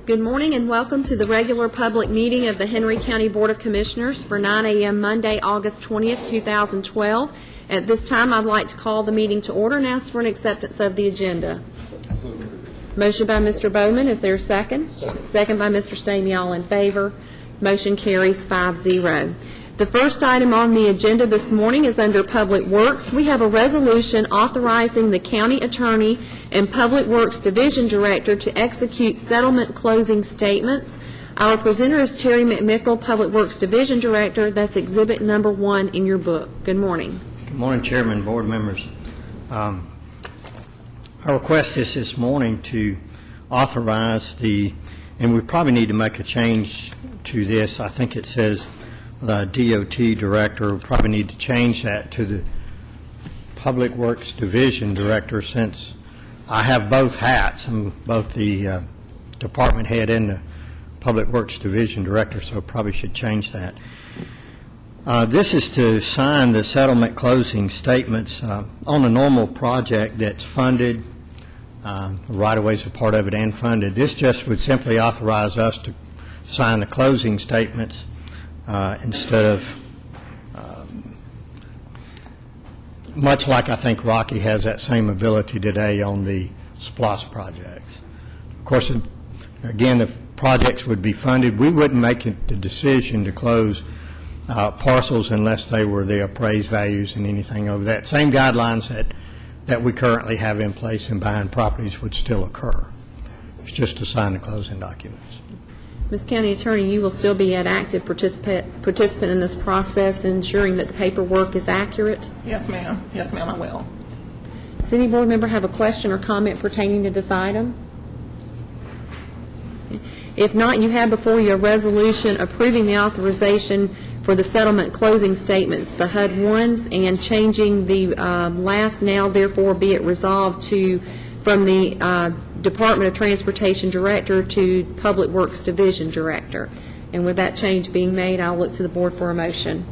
Good morning and welcome to the regular public meeting of the Henry County Board of Commissioners for 9 a.m. Monday, August 20th, 2012. At this time, I'd like to call the meeting to order and ask for an acceptance of the agenda. Motion by Mr. Bowman. Is there a second? Second by Mr. Stamey. All in favor? Motion carries 5-0. The first item on the agenda this morning is under Public Works. We have a resolution authorizing the County Attorney and Public Works Division Director to execute settlement closing statements. Our presenter is Terry McMickle, Public Works Division Director. That's Exhibit number 1 in your book. Good morning. Good morning, Chairman, board members. Our request is this morning to authorize and we probably need to make a change to this. I think it says the DOT Director. We probably need to change that to the Public Works Division Director, since I have both hats. I'm both the Department Head and the Public Works Division Director, so probably should change that. This is to sign the settlement closing statements on a normal project that's funded. Right-of-ways are part of it and funded. This just would simply authorize us to sign the closing statements instead of, much like I think Rocky has that same ability today on the SPLOST projects. Of course, again, if projects would be funded, we wouldn't make the decision to close parcels unless they were the appraised values and anything over that. Same guidelines that we currently have in place in buying properties would still occur. It's just to sign the closing documents. Ms. County Attorney, you will still be an active participant in this process, ensuring that the paperwork is accurate? Yes, ma'am. Yes, ma'am, I will. Does any board member have a question or comment pertaining to this item? If not, you have before you a resolution approving the authorization for the settlement closing statements, the HUD ones, and changing the last "now therefore be it resolved" to from the Department of Transportation Director to Public Works Division Director. And with that change being made, I'll look to the board for a motion.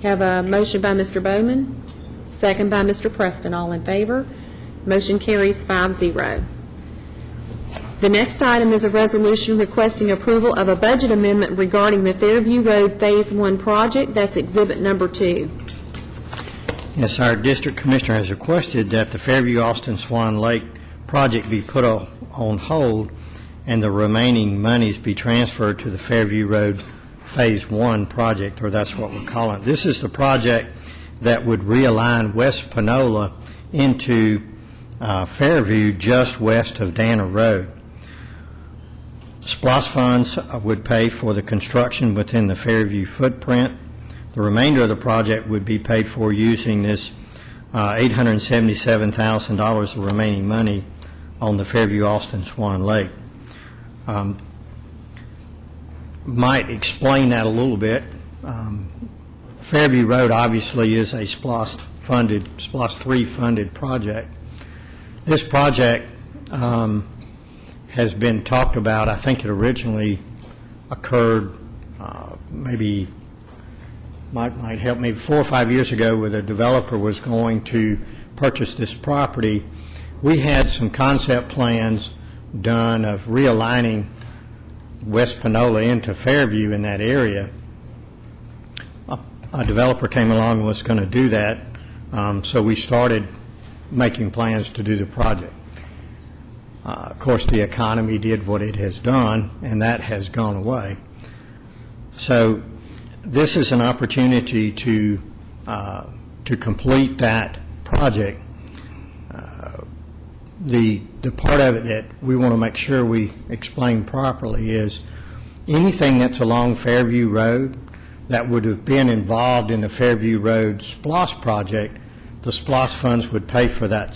Have a motion by Mr. Bowman, second by Mr. Preston. All in favor? Motion carries 5-0. The next item is a resolution requesting approval of a budget amendment regarding the Fairview Road Phase 1 project. That's Exhibit number 2. Yes, our District Commissioner has requested that the Fairview Austin Swan Lake project be put on hold and the remaining monies be transferred to the Fairview Road Phase 1 project, or that's what we're calling it. This is the project that would realign West Panola into Fairview just west of Dana Road. SPLOST funds would pay for the construction within the Fairview footprint. The remainder of the project would be paid for using this $877,000 of remaining money on the Fairview Austin Swan Lake. Might explain that a little bit. Fairview Road obviously is a SPLOST 3 funded project. This project has been talked about. I think it originally occurred might help me 4 or 5 years ago, where the developer was going to purchase this property. We had some concept plans done of realigning West Panola into Fairview in that area. A developer came along and was going to do that, so we started making plans to do the project. Of course, the economy did what it has done, and that has gone away. So this is an opportunity to complete that project. The part of it that we want to make sure we explain properly is anything that's along Fairview Road that would have been involved in the Fairview Road SPLOST project, the SPLOST funds would pay for that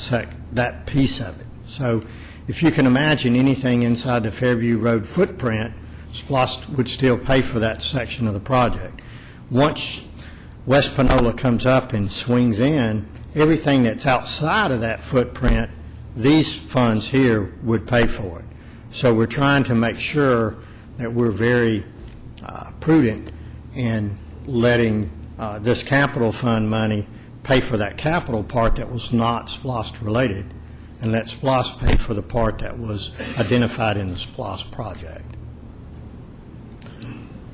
piece of it. So if you can imagine anything inside the Fairview Road footprint, SPLOST would still pay for that section of the project. Once West Panola comes up and swings in, everything that's outside of that footprint, these funds here would pay for it. So we're trying to make sure that we're very prudent in letting this capital fund money pay for that capital part that was not SPLOST related. and let SPLOST pay for the part that was identified in the SPLOST project.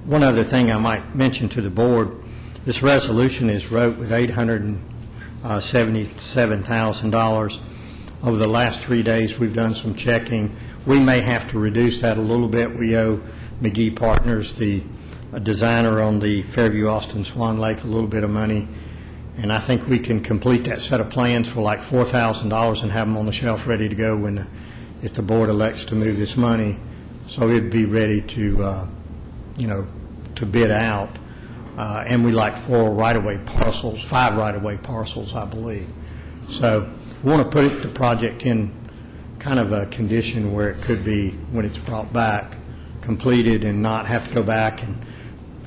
One other thing I might mention to the board, this resolution is wrote with $877,000. Over the last 3 days, we've done some checking. We may have to reduce that a little bit. We owe McGee Partners, the designer on the Fairview Austin Swan Lake, a little bit of money, and I think we can complete that set of plans for like $4,000 and have them on the shelf ready to go when, if the board elects to move this money. So it'd be ready to, to bid out. And we like 4 right-of-way parcels, 5 right-of-way parcels, I believe. So we want to put the project in kind of a condition where it could be, when it's brought back, completed and not have to go back and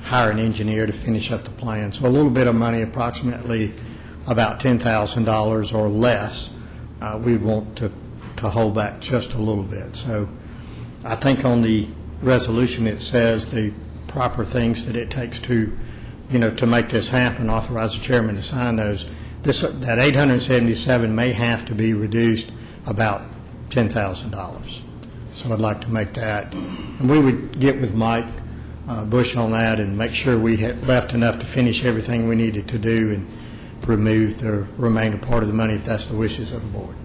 hire an engineer to finish up the plan. So a little bit of money, approximately about $10,000 or less, we want to hold back just a little bit. So I think on the resolution it says the proper things that it takes to, to make this happen, authorize the chairman to sign those. That 877 may have to be reduced about $10,000. So I'd like to make that. And we would get with Mike Bush on that and make sure we had left enough to finish everything we needed to do and remove the remainder part of the money if that's the wishes of the board.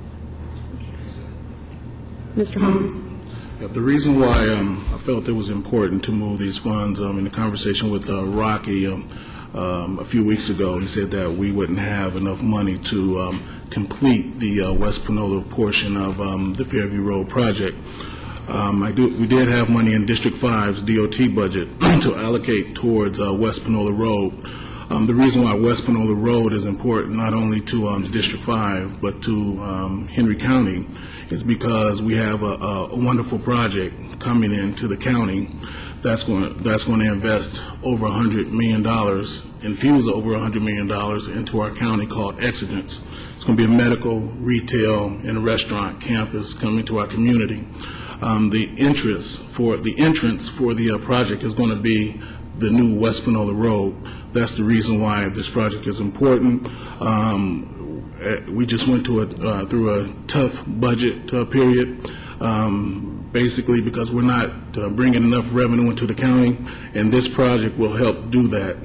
Mr. Holmes? Yeah, the reason why I felt it was important to move these funds, in the conversation with Rocky a few weeks ago, he said that we wouldn't have enough money to complete the West Panola portion of the Fairview Road project. We did have money in District 5's DOT budget to allocate towards West Panola Road. The reason why West Panola Road is important, not only to District 5, but to Henry County, is because we have a wonderful project coming into the county that's going to invest over $100 million, infuse over $100 million into our county, called Exigence. It's going to be a medical, retail, and restaurant campus coming to our community. The entrance for the project is going to be the new West Panola Road. That's the reason why this project is important. We just went through a tough budget period, basically because we're not bringing enough revenue into the county, and this project will help do that.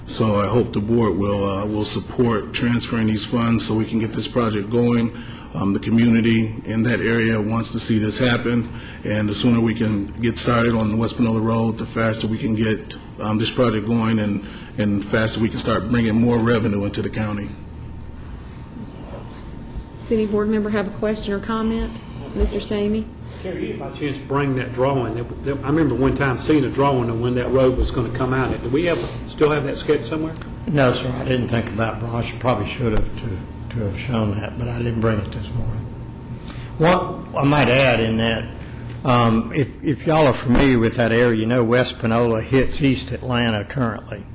So I hope the board will support transferring these funds so we can get this project going. The community in that area wants to see this happen, and the sooner we can get started on the West Panola Road, the faster we can get this project going, and faster we can start bringing more revenue into the county. Does any board member have a question or comment? Mr. Stamey? Terry, you by chance bring that drawing? I remember one time seeing a drawing of when that road was going to come out. Do we still have that sketch somewhere? No, sir, I didn't think about it. I probably should have to have shown that, but I didn't bring it this morning. What I might add in that, if y'all are familiar with that area, West Panola hits East Atlanta currently.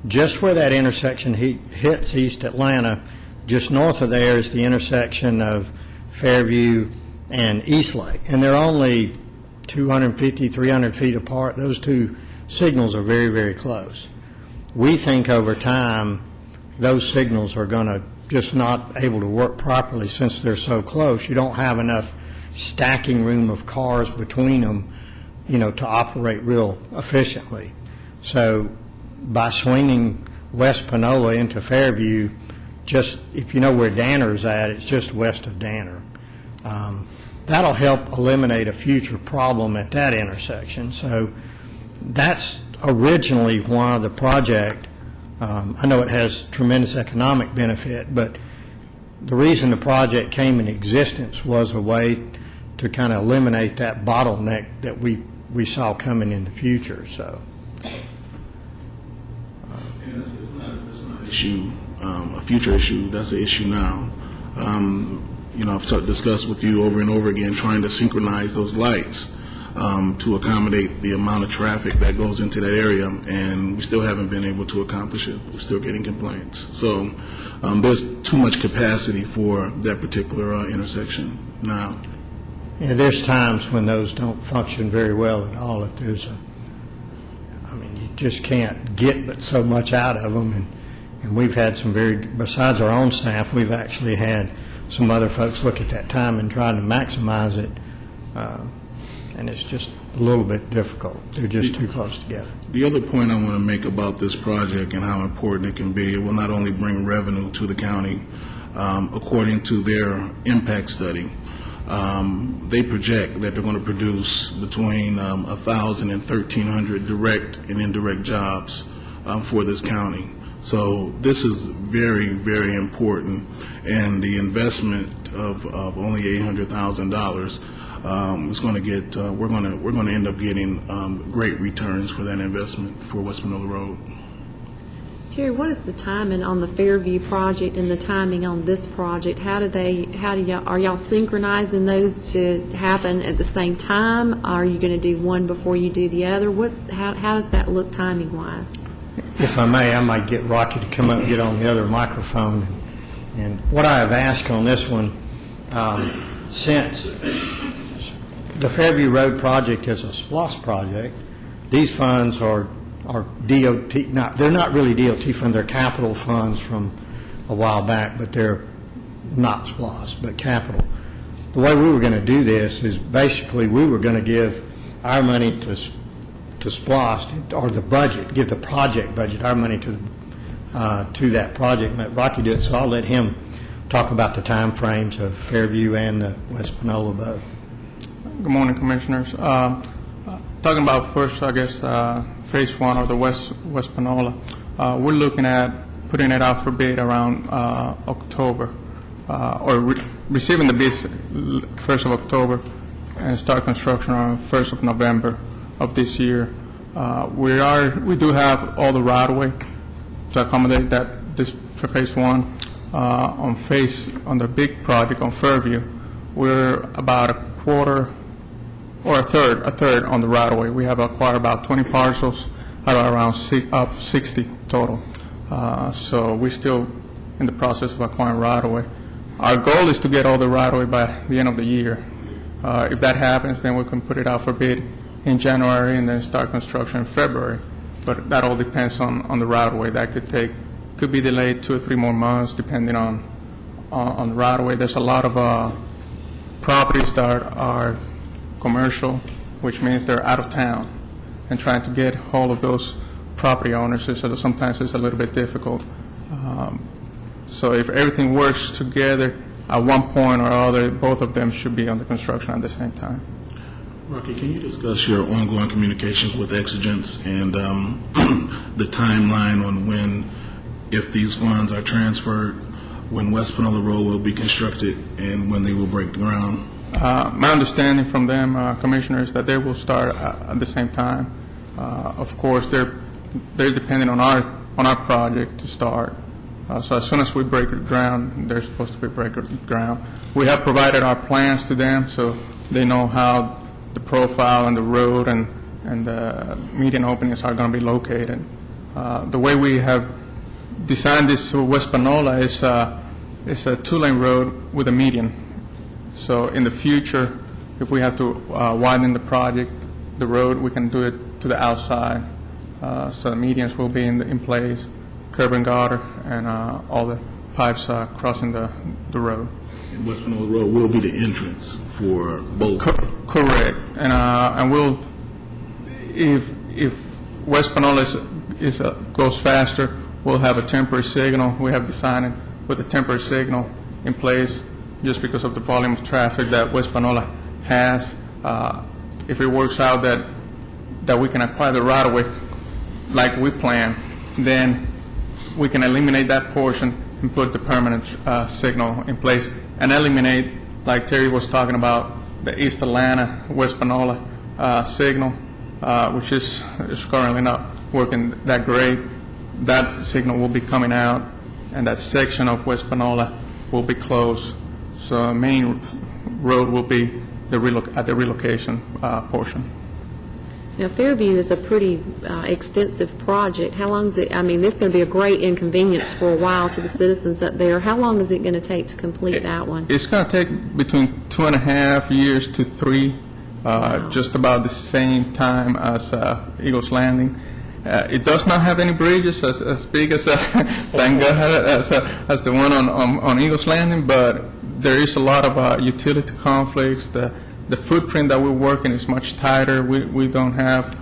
Just where that intersection hits East Atlanta, just north of there is the intersection of Fairview and Eastlake, and they're only 250, 300 feet apart. Those two signals are very, very close. We think over time those signals are going to just not able to work properly since they're so close. You don't have enough stacking room of cars between them, to operate real efficiently. So by swinging West Panola into Fairview, just if you know where Danner's at, it's just west of Danner. That'll help eliminate a future problem at that intersection. So that's originally why the project, I know it has tremendous economic benefit, but the reason the project came in existence was a way to kind of eliminate that bottleneck that we saw coming in the future. So It's not an issue, a future issue. That's an issue now. I've discussed with you over and over again trying to synchronize those lights to accommodate the amount of traffic that goes into that area, and we still haven't been able to accomplish it. We're still getting complaints. So there's too much capacity for that particular intersection now. yeah, there's times when those don't function very well at all. If there's you just can't get but so much out of them, and we've had besides our own staff, we've actually had some other folks look at that time and try to maximize it, and it's just a little bit difficult. They're just too close together. The other point I want to make about this project and how important it can be, it will not only bring revenue to the county, according to their impact study, they project that they're going to produce between 1,000 and 1,300 direct and indirect jobs for this county. So this is very, very important, and the investment of only $800,000 is going to get. We're going to end up getting great returns for that investment for West Panola Road. Terry, what is the timing on the Fairview project and the timing on this project? Are y'all synchronizing those to happen at the same time? Are you going to do one before you do the other? How does that look timing-wise? If I may, I might get Rocky to come up and get on the other microphone. And what I have asked on this one, since the Fairview Road project is a SPLOST project, these funds are DOT, they're not really DOT funds, they're capital funds from a while back, but they're not SPLOST, but capital. The way we were going to do this is basically we were going to give our money to SPLOST, or the budget, give the project budget, our money to that project, and let Rocky do it, so I'll let him talk about the time frames of Fairview and the West Panola both. Good morning, Commissioners. Talking about first, I guess, Phase 1 or the West Panola, we're looking at putting it out for bid around October, or receiving the bids 1st of October and start construction on 1st of November of this year. We do have all the right-of-way to accommodate this for Phase 1. On the big project on Fairview, we're about a quarter or a third on the right-of-way. We have acquired about 20 parcels out of around 60 total. So we're still in the process of acquiring right-of-way. Our goal is to get all the right-of-way by the end of the year. If that happens, then we can put it out for bid in January and then start construction in February. But that all depends on the right-of-way. That could be delayed 2 or 3 more months depending on the right-of-way. There's a lot of properties that are commercial, which means they're out of town, and trying to get hold of those property owners sometimes it's a little bit difficult. So if everything works together, at one point or other, both of them should be under construction at the same time. Rocky, can you discuss your ongoing communications with Exigence and the timeline on when, if these funds are transferred, when West Panola Road will be constructed and when they will break ground? My understanding from them, Commissioner, is that they will start at the same time. Of course, they're dependent on our project to start. So as soon as we break ground, they're supposed to be breaking ground. We have provided our plans to them, so they know how the profile and the road and the median openings are going to be located. The way we have designed this to West Panola is a 2-lane road with a median. So in the future, if we have to widen the project, the road, we can do it to the outside. So the medians will be in place, curb and gutter, and all the pipes crossing the road. And West Panola Road will be the entrance for both. Correct. And we'll, if West Panola goes faster, we'll have a temporary signal. We have designed it with a temporary signal in place just because of the volume of traffic that West Panola has. If it works out that we can acquire the right-of-way like we plan, then we can eliminate that portion and put the permanent signal in place and eliminate, like Terry was talking about, the East Atlanta, West Panola signal, which is currently not working that great. That signal will be coming out, and that section of West Panola will be closed. So the main road will be at the relocation portion. Now, Fairview is a pretty extensive project. How long is it, this is going to be a great inconvenience for a while to the citizens up there. How long is it going to take to complete that one? It's going to take between 2.5 years to 3, just about the same time as Eagles Landing. It does not have any bridges as big as, thank God, as the one on Eagles Landing, but there is a lot of utility conflicts. The footprint that we're working is much tighter. We don't have,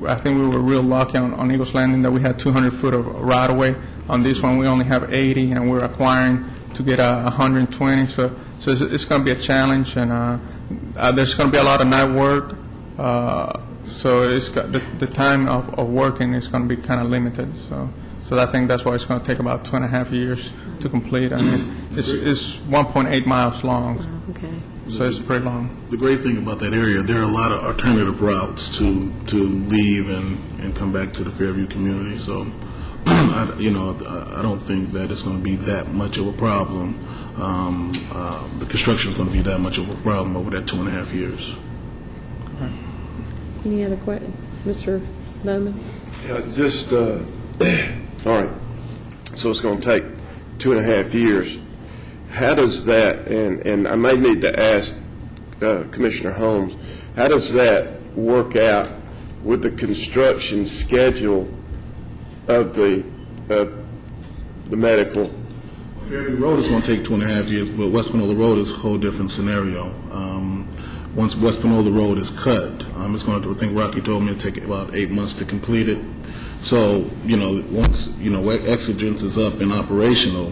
I think we were real lucky on Eagles Landing that we had 200 foot of right-of-way. On this one, we only have 80, and we're acquiring to get 120. So it's going to be a challenge, and there's going to be a lot of night work. So it's got, the time of working is going to be kind of limited. So I think that's why it's going to take about 2.5 years to complete. I mean, it's 1.8 miles long, Okay. so it's pretty long. The great thing about that area, there are a lot of alternative routes to leave and come back to the Fairview community. So, I don't think that it's going to be that much of a problem. The construction is going to be that much of a problem over that 2.5 years. Any other questions? Mr. Bowman? Yeah, just, all right, so it's going to take 2.5 years. How does that, and I may need to ask Commissioner Holmes, how does that work out with the construction schedule of the medical? Fairview Road is going to take 2.5 years, but West Panola Road is a whole different scenario. Once West Panola Road is cut, it's going to, I think Rocky told me, it'll take about 8 months to complete it. So, once, Exigence is up and operational,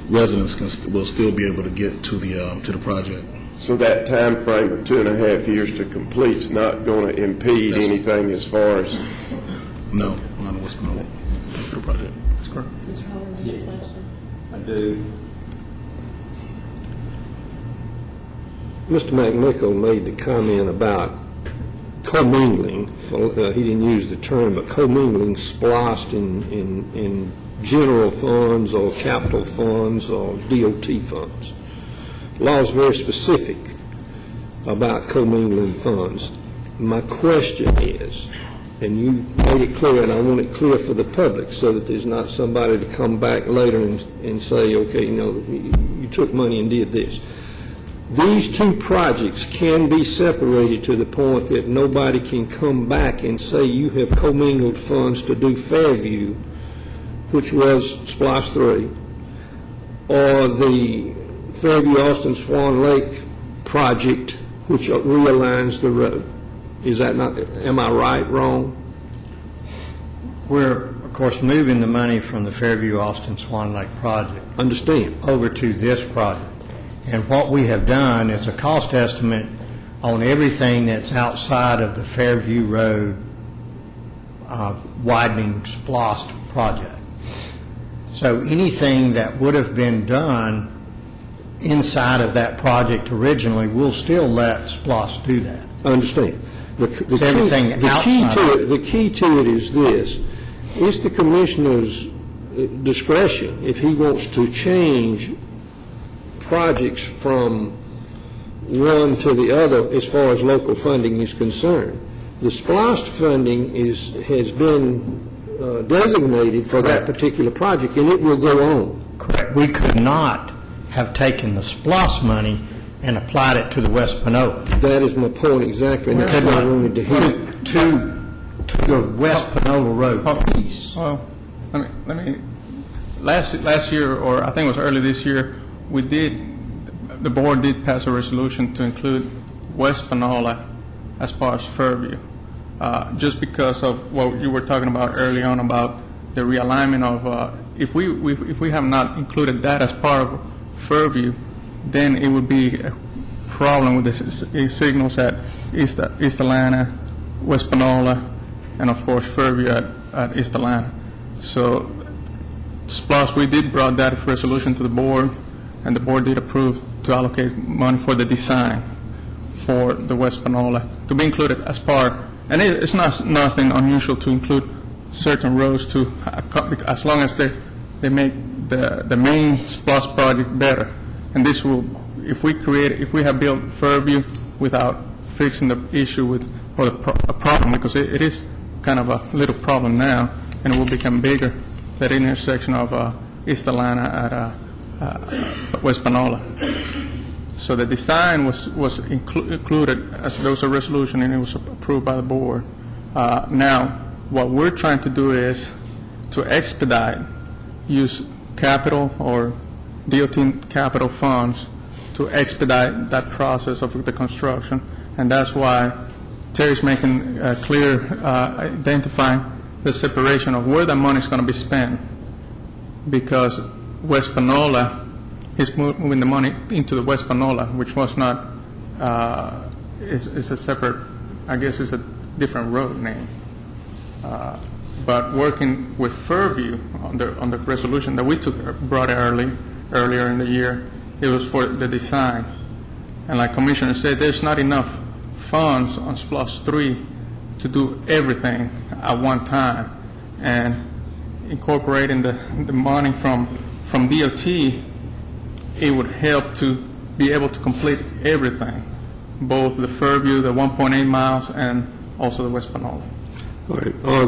residents will still be able to get to the project. So that time frame of 2.5 years to complete is not going to impede anything as far as? No, not in West Panola project. That's correct. Mr. Holland, do you have a question? I do. Mr. McMichael made the comment about commingling. He didn't use the term, but commingling spliced in general funds or capital funds or DOT funds. The law is very specific about commingling funds. My question is, and you made it clear, and I want it clear for the public so that there's not somebody to come back later and say, okay, you took money and did this. These two projects can be separated to the point that nobody can come back and say you have commingled funds to do Fairview, which was Splice 3, or the Fairview Austin Swan Lake project, which realigns the road. Is that not, am I right, wrong? We're, of course, moving the money from the Fairview Austin Swan Lake project Understand. over to this project. And what we have done is a cost estimate on everything that's outside of the Fairview Road widening splost project. So anything that would have been done inside of that project originally, we'll still let SPLOST do that. I understand. The key to it is this. It's the commissioner's discretion if he wants to change projects from one to the other as far as local funding is concerned. The SPLOST funding has been designated for that particular project, and it will go on. Correct. We could not have taken the SPLOST money and applied it to the West Panola. That is my point exactly, and that's what I wanted to hear. To the West Panola Road piece. Well, let me. Last year, or I think it was early this year, the board did pass a resolution to include West Panola as far as Fairview, just because of what you were talking about early on about the realignment of. If we have not included that as part of Fairview, then it would be a problem with the signals at East Atlanta, West Panola, and of course Fairview at East Atlanta. So SPLOST, we did brought that resolution to the board, and the board did approve to allocate money for the design for the West Panola to be included as part. And it's nothing unusual to include certain roads to, as long as they make the main SPLOST project better. And this will, if we have built Fairview without fixing the issue a problem, because it is kind of a little problem now, and it will become bigger, that intersection of East Atlanta at West Panola. So the design was included as there was a resolution, and it was approved by the board. Now, what we're trying to do is to expedite, use capital or DOT capital funds to expedite that process of the construction, and that's why Terry's making clear, identifying the separation of where the money is going to be spent, because West Panola is moving the money into the West Panola, which was not, is a separate, I guess it's a different road name. But working with Fairview on the resolution that we brought earlier in the year, it was for the design. And like Commissioner said, there's not enough funds on SPLOST 3 to do everything at one time. And incorporating the money from DOT, it would help to be able to complete everything, both the Fairview, the 1.8 miles, and also the West Panola. All right. Are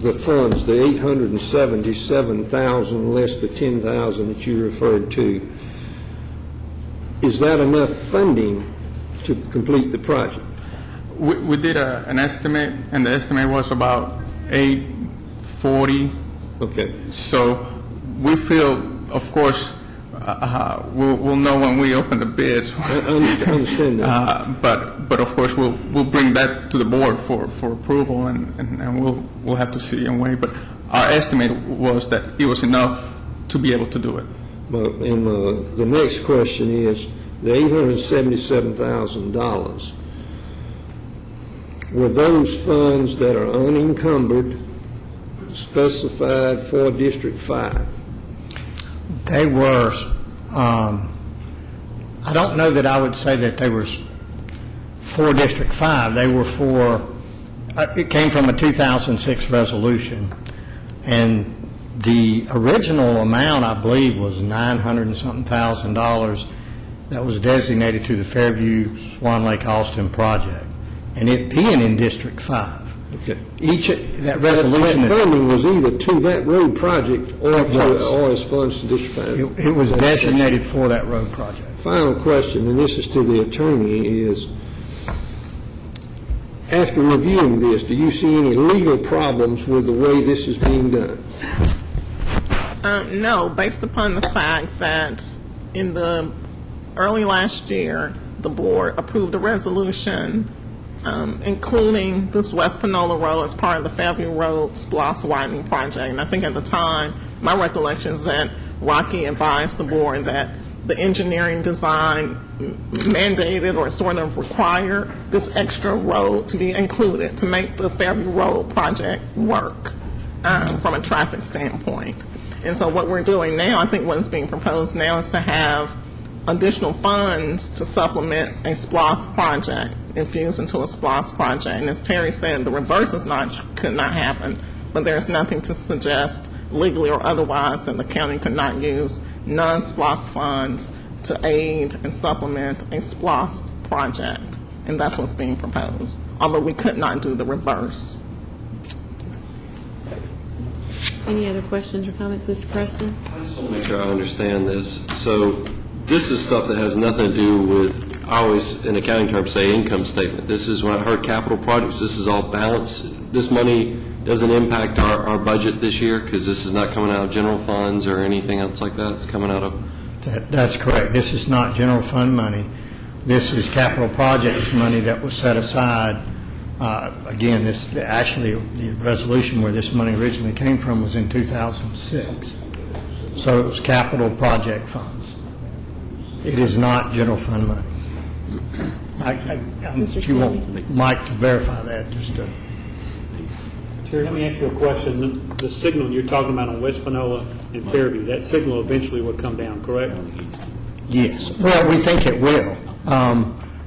the funds, the $877,000 less the $10,000 that you referred to, is that enough funding to complete the project? We did an estimate, and the estimate was about $840. Okay. So we feel, of course, we'll know when we open the bids. I understand that. But of course, we'll bring that to the board for approval, and we'll have to see and weigh. But our estimate was that it was enough to be able to do it. Well, and the next question is, the $877,000, were those funds that are unencumbered specified for District 5? They were, I don't know that I would say that they were for District 5. They were for, it came from a 2006 resolution, and the original amount, I believe, was $900 and something thousand that was designated to the Fairview Swan Lake Austin project, and it being in District 5. Okay. That resolution. That funding was either to that road project or as funds to District 5. It was designated for that road project. Final question, and this is to the attorney, is after reviewing this, do you see any legal problems with the way this is being done? No, based upon the fact that in the early last year, the board approved a resolution including this West Panola Road as part of the Fairview Road SPLOST widening project. And I think at the time, my recollection is that Rocky advised the board that the engineering design mandated or sort of required this extra road to be included to make the Fairview Road project work from a traffic standpoint. And so what we're doing now, I think what's being proposed now is to have additional funds to supplement a SPLOST project, infused into a SPLOST project. And as Terry said, the reverse could not happen, but there's nothing to suggest legally or otherwise that the county could not use non-SPLOST funds to aid and supplement a SPLOST project. And that's what's being proposed, although we could not do the reverse. Any other questions or comments, Mr. Preston? I just want to make sure I understand this. So this is stuff that has nothing to do with, I always, in accounting terms, say income statement. This is, when I heard capital projects, this is all balanced. This money doesn't impact our budget this year because this is not coming out of general funds or anything else like that. It's coming out of... That's correct. This is not general fund money. This is capital projects money that was set aside. Again, this actually the resolution where this money originally came from was in 2006. So it was capital project funds. It is not general fund money. If you want Mike to verify that, just to... Terry, let me ask you a question. The signal you're talking about on West Panola and Fairview, that signal eventually will come down, correct? Yes. Well, we think it will.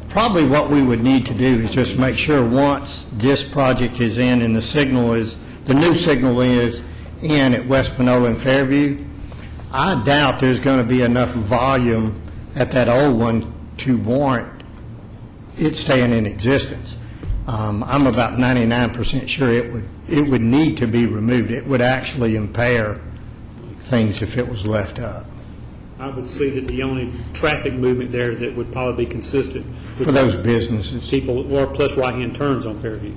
Probably what we would need to do is just make sure once this project is in and the new signal is in at West Panola and Fairview, I doubt there's going to be enough volume at that old one to warrant it staying in existence. I'm about 99% sure it would need to be removed. It would actually impair things if it was left up. I would see that the only traffic movement there that would probably be consistent with For those businesses. people, or plus right-hand turns on Fairview.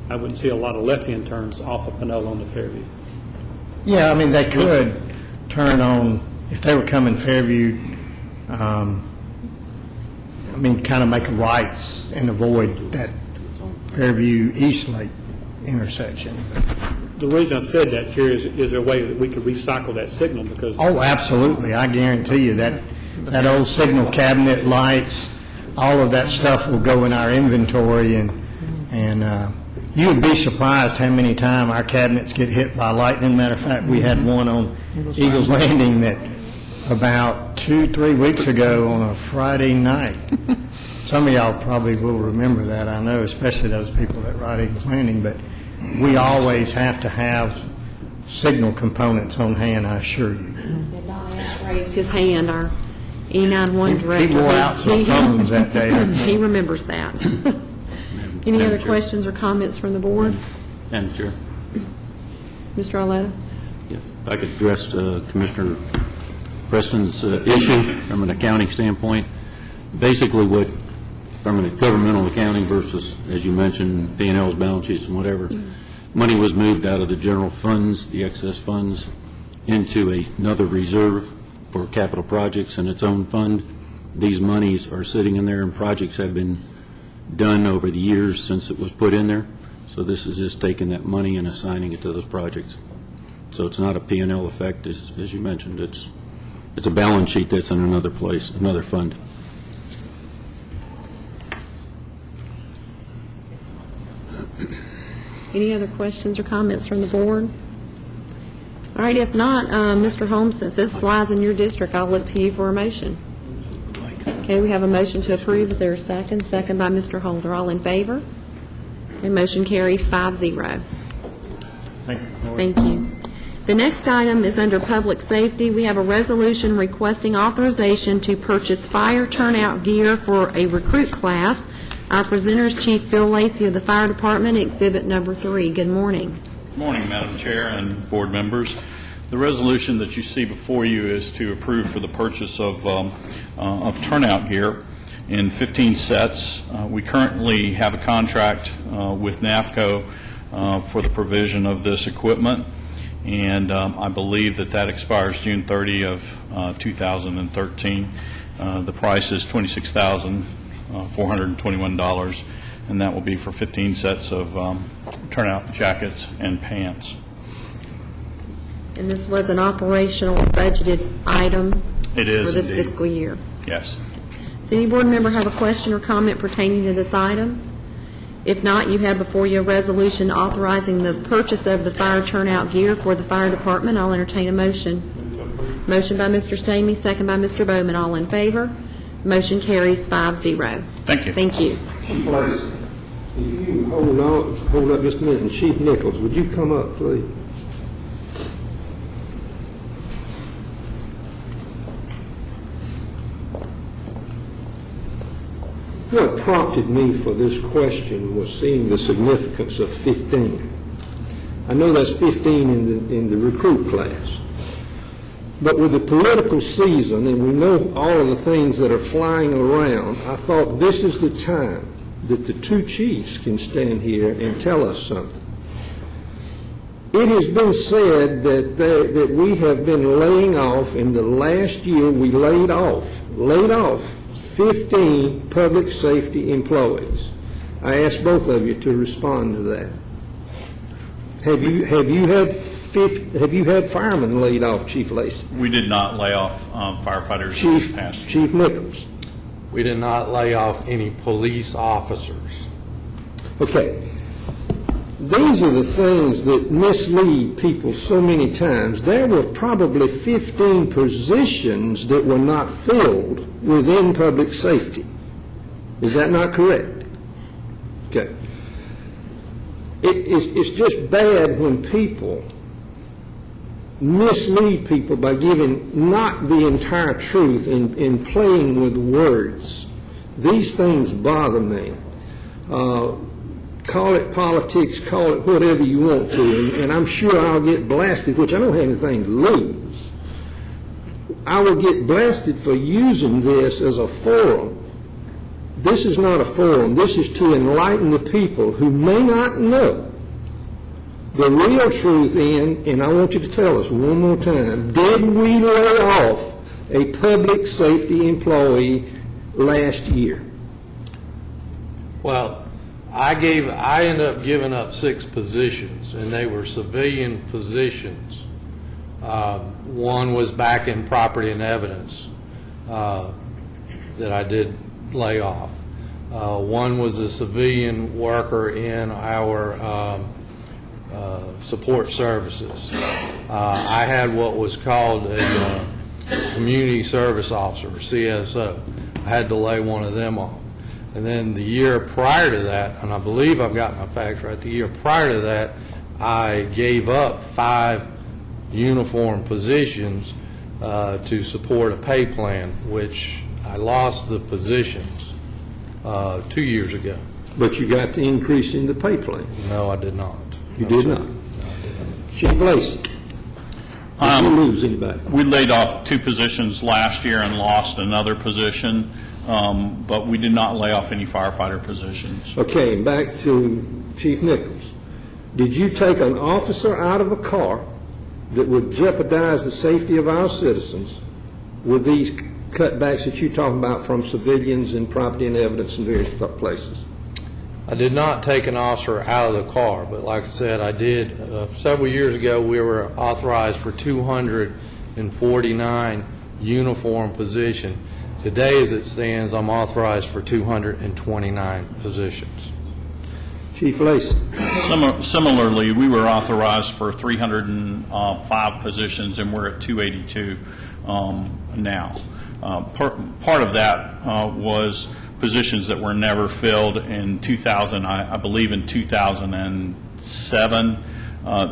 I wouldn't see a lot of left-hand turns off of Panola onto Fairview. Yeah, I mean, they could turn on, if they were coming Fairview kind of make a rights and avoid that Fairview Eastlake intersection. The reason I said that, Terry, is there a way that we could recycle that signal? Because Oh, absolutely. I guarantee you that old signal cabinet, lights, all of that stuff will go in our inventory, and you would be surprised how many times our cabinets get hit by lightning. Matter of fact, we had one on Eagles Landing that about 2-3 weeks ago on a Friday night. Some of y'all probably will remember that, I know, especially those people that ride Eagles Landing, but we always have to have signal components on hand, I assure you. Raised his hand, our E91 director. He wore out some phones that day. He remembers that. Any other questions or comments from the board? Madam Chair, Mr. Arletta? if I could address Commissioner Preston's issue from an accounting standpoint. Basically, from a governmental accounting versus, as you mentioned, P&L's balance sheets and whatever, money was moved out of the general funds, the excess funds, into another reserve for capital projects in its own fund. These monies are sitting in there, and projects have been done over the years since it was put in there. So this is just taking that money and assigning it to those projects. So it's not a P&L effect, as you mentioned. It's a balance sheet that's in another place, another fund. Any other questions or comments from the board? All right, if not, Mr. Holmes, since this lies in your district, I'll look to you for a motion. Okay, we have a motion to approve. Is there a second? Second by Mr. Holder. All in favor? Okay, motion carries 5-0. Thank you. Thank you. The next item is under Public Safety. We have a resolution requesting authorization to purchase fire turnout gear for a recruit class. Our presenter is Chief Bill Lacey of the Fire Department, Exhibit Number 3. Good morning. Good morning, Madam Chair and board members. The resolution that you see before you is to approve for the purchase of turnout gear in 15 sets. We currently have a contract with NAFCO for the provision of this equipment, and I believe that expires June 30 of 2013. The price is $26,421, and that will be for 15 sets of turnout jackets and pants. And this was an operational budgeted item It is for this indeed. fiscal year. Yes. Does any board member have a question or comment pertaining to this item? If not, you have before you a resolution authorizing the purchase of the fire turnout gear for the fire department. I'll entertain a motion. Motion by Mr. Stamey, second by Mr. Bowman. All in favor? Motion carries 5-0. Thank you. Thank you. Please, if you hold up just a minute, and Chief Nichols, would you come up, please? What prompted me for this question was seeing the significance of 15. I know that's 15 in the recruit class. But with the political season, and we know all of the things that are flying around, I thought this is the time that the two chiefs can stand here and tell us something. It has been said that we have been laying off. In the last year, we laid off 15 public safety employees. I asked both of you to respond to that. Have you had firemen laid off, Chief Lacey? We did not lay off firefighters this past year. Chief Nichols. We did not lay off any police officers. Okay. These are the things that mislead people so many times. There were probably 15 positions that were not filled within public safety. Is that not correct? Okay. It's just bad when people mislead people by giving not the entire truth in playing with words. These things bother me. Call it politics, call it whatever you want to, and I'm sure I'll get blasted, which I don't have anything to lose. I will get blasted for using this as a forum. This is not a forum. This is to enlighten the people who may not know the real truth in, and I want you to tell us one more time, did we lay off a public safety employee last year? Well, I ended up giving up 6 positions, and they were civilian positions. One was back in property and evidence that I did lay off. One was a civilian worker in our support services. I had what was called a community service officer, or CSO. I had to lay one of them off. And then the year prior to that, and I believe I've got my facts right, the year prior to that, I gave up 5 uniform positions to support a pay plan, which I lost the positions 2 years ago. But you got the increase in the pay plan. No, I did not. You did not? Chief Lacy, did you lose anybody? We laid off 2 positions last year and lost another position, but we did not lay off any firefighter positions. Okay, and back to Chief Nichols. Did you take an officer out of a car that would jeopardize the safety of our citizens with these cutbacks that you're talking about from civilians and property and evidence in various places? I did not take an officer out of the car, but like I said, I did. Several years ago, we were authorized for 249 uniform positions. Today, as it stands, I'm authorized for 229 positions. Chief Lacy. Similarly, we were authorized for 305 positions, and we're at 282 now. Part of that was positions that were never filled in 2000. I believe in 2007,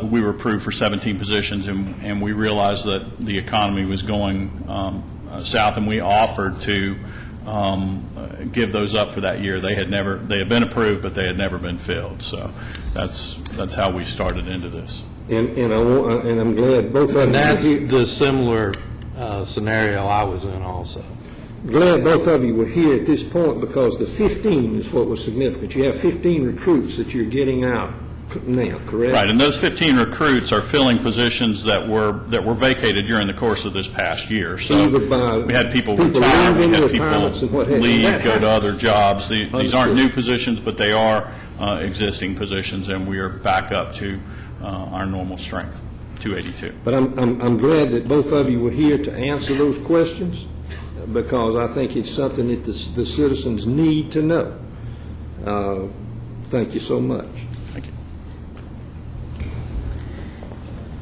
we were approved for 17 positions, and we realized that the economy was going south, and we offered to give those up for that year. They had been approved, but they had never been filled. So that's how we started into this. And I'm glad both of you. And that's the similar scenario I was in also. Glad both of you were here at this point, because the 15 is what was significant. You have 15 recruits that you're getting out now, correct? Right, and those 15 recruits are filling positions that were vacated during the course of this past year. So we had people retire, we had people leave, go to other jobs. These aren't new positions, but they are existing positions, and we are back up to our normal strength, 282. But I'm glad that both of you were here to answer those questions, because I think it's something that the citizens need to know. Thank you so much. Thank you.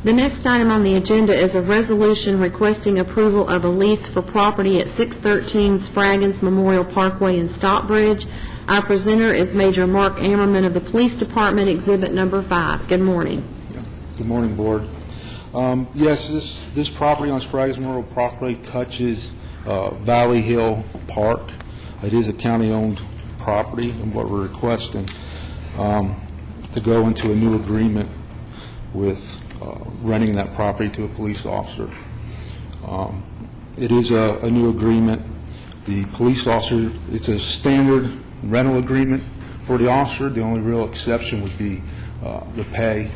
The next item on the agenda is a resolution requesting approval of a lease for property at 613 Spraggins Memorial Parkway in Stockbridge. Our presenter is Major Mark Ammerman of the Police Department, Exhibit Number 5. Good morning. Good morning, Board. Yes, this property on Spraggins Memorial Parkway touches Valley Hill Park. It is a county-owned property, and what we're requesting to go into a new agreement with renting that property to a police officer. It is a new agreement. The police officer, it's a standard rental agreement for the officer. The only real exception would be the pay.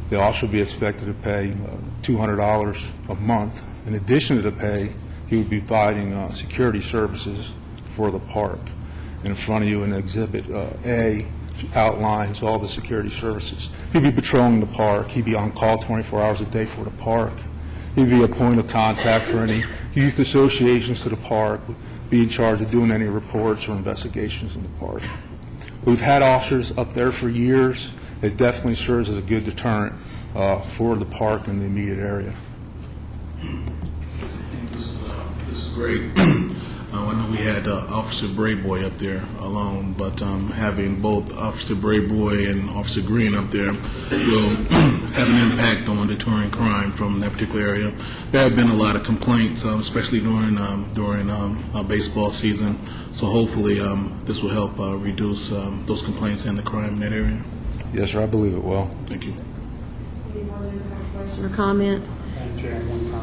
The officer would be expected to pay $200 a month. In addition to the pay, he would be providing security services for the park. In front of you in Exhibit A outlines all the security services. He'd be patrolling the park. He'd be on call 24 hours a day for the park. He'd be a point of contact for any youth associations to the park, be in charge of doing any reports or investigations in the park. We've had officers up there for years. It definitely serves as a good deterrent for the park and the immediate area. This is great. I know we had Officer Brayboy up there alone, but having both Officer Brayboy and Officer Green up there will have an impact on deterring crime from that particular area. There have been a lot of complaints, especially during baseball season. So hopefully this will help reduce those complaints and the crime in that area. Yes, sir, I believe it will. Thank you. Any more question or comment?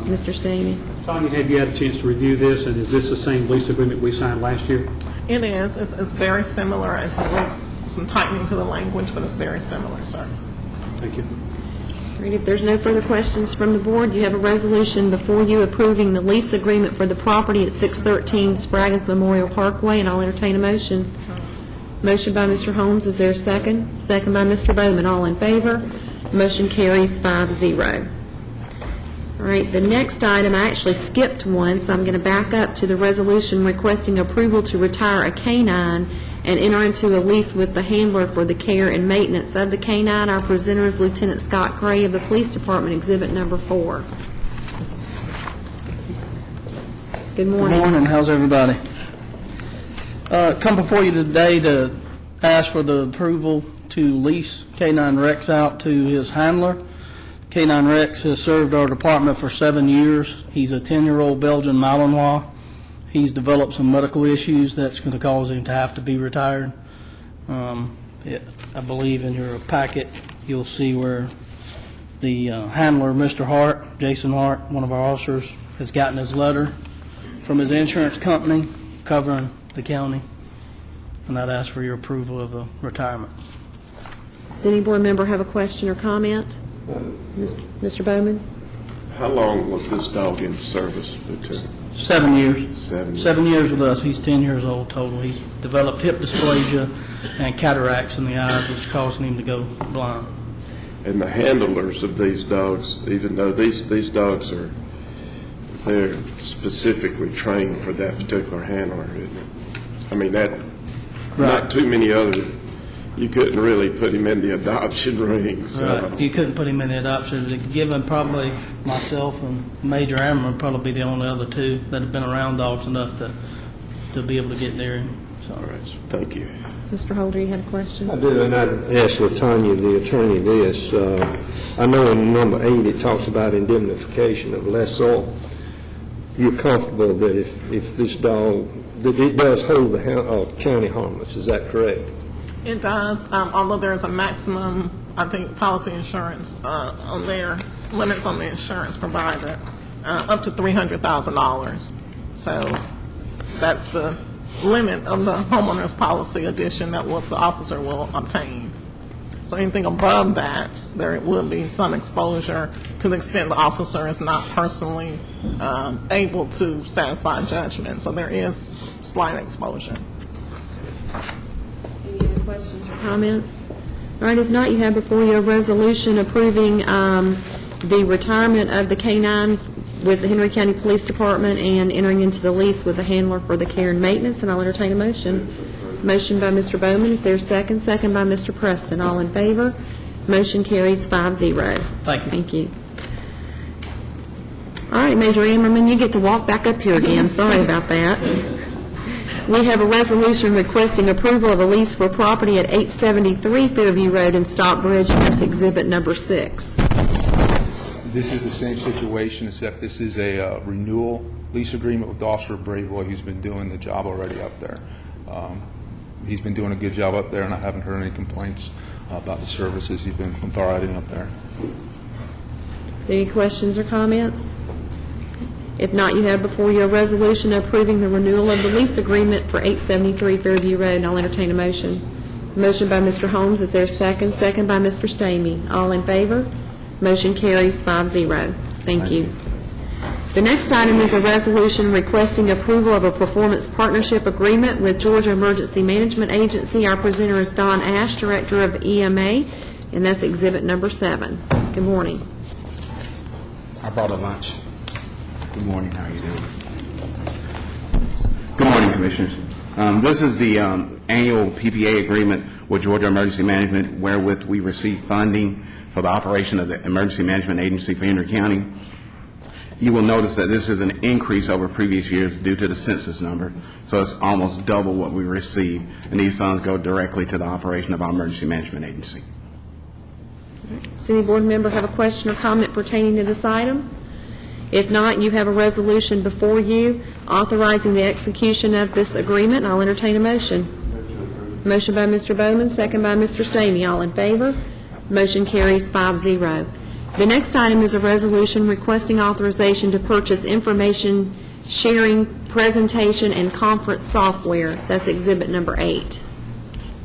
Mr. Stamey. Tanya, have you had a chance to review this, and is this the same lease agreement we signed last year? It is. It's very similar. It's some tightening to the language, but it's very similar, sir. Thank you. All right, if there's no further questions from the board, you have a resolution before you approving the lease agreement for the property at 613 Spraggins Memorial Parkway, and I'll entertain a motion. Motion by Mr. Holmes, is there a second? Second by Mr. Bowman, all in favor? Motion carries 5-0. All right, the next item, I actually skipped one, so I'm going to back up to the resolution requesting approval to retire a canine and enter into a lease with the handler for the care and maintenance of the canine. Our presenter is Lieutenant Scott Gray of the Police Department, Exhibit Number 4. Good morning. Good morning. How's everybody? Come before you today to ask for the approval to lease K9 Rex out to his handler. K9 Rex has served our department for 7 years. He's a 10-year-old Belgian Malinois. He's developed some medical issues that's going to cause him to have to be retired. I believe in your packet you'll see where the handler, Mr. Hart, Jason Hart, one of our officers, has gotten his letter from his insurance company covering the county, and I'd ask for your approval of the retirement. Does any board member have a question or comment? Mr. Bowman? How long was this dog in service, Lieutenant? 7 years. 7 years. 7 years with us. He's 10 years old total. He's developed hip dysplasia and cataracts in the eyes, which is causing him to go blind. And the handlers of these dogs, even though these dogs are, they're specifically trained for that particular handler, isn't it? I mean, that, not too many other, you couldn't really put him in the adoption ring. So. Right. You couldn't put him in the adoption. Given probably myself and Major Ammer would probably be the only other two that have been around dogs enough to be able to get near him. So. All right. Thank you. Mr. Holder, you had a question? I do, and I'd ask LaTanya, the attorney, this. I know in number 8 it talks about indemnification of lessor. You're comfortable that if this dog, that it does hold the county harmless, is that correct? It does, although there's a maximum, I think, policy insurance on their limits on the insurance provided, up to $300,000. So that's the limit of the homeowner's policy addition that the officer will obtain. So anything above that, there will be some exposure to the extent the officer is not personally able to satisfy judgment. So there is slight exposure. Any other questions or comments? All right, if not, you have before you a resolution approving the retirement of the K-9 with the Henry County Police Department and entering into the lease with the handler for the care and maintenance, and I'll entertain a motion. Motion by Mr. Bowman. Is there a second? Second by Mr. Preston. All in favor? Motion carries 5-0. Thank you. Thank you. All right, Major Ammerman, you get to walk back up here again. Sorry about that. We have a resolution requesting approval of a lease for property at 873 Fairview Road in Stockbridge, and that's Exhibit Number 6. This is the same situation, except this is a renewal lease agreement with Officer Brayboy, who's been doing the job already up there. He's been doing a good job up there, and I haven't heard any complaints about the services he's been providing up there. Any questions or comments? If not, you have before you a resolution approving the renewal of the lease agreement for 873 Fairview Road, and I'll entertain a motion. Motion by Mr. Holmes. Is there a second? Second by Mr. Stamey. All in favor? Motion carries 5-0. Thank you. The next item is a resolution requesting approval of a performance partnership agreement with Georgia Emergency Management Agency. Our presenter is Don Ash, Director of EMA, and that's Exhibit Number 7. Good morning. I brought a lunch. Good morning. How are you doing? Good morning, Commissioners. This is the annual PPA agreement with Georgia Emergency Management, wherewith we receive funding for the operation of the Emergency Management Agency for Henry County. You will notice that this is an increase over previous years due to the census number, so it's almost double what we receive, and these funds go directly to the operation of our Emergency Management Agency. Does any board member have a question or comment pertaining to this item? If not, you have a resolution before you authorizing the execution of this agreement. I'll entertain a motion. Motion by Mr. Bowman, second by Mr. Stamey. All in favor? Motion carries 5-0. The next item is a resolution requesting authorization to purchase information sharing, presentation, and conference software. That's Exhibit Number 8.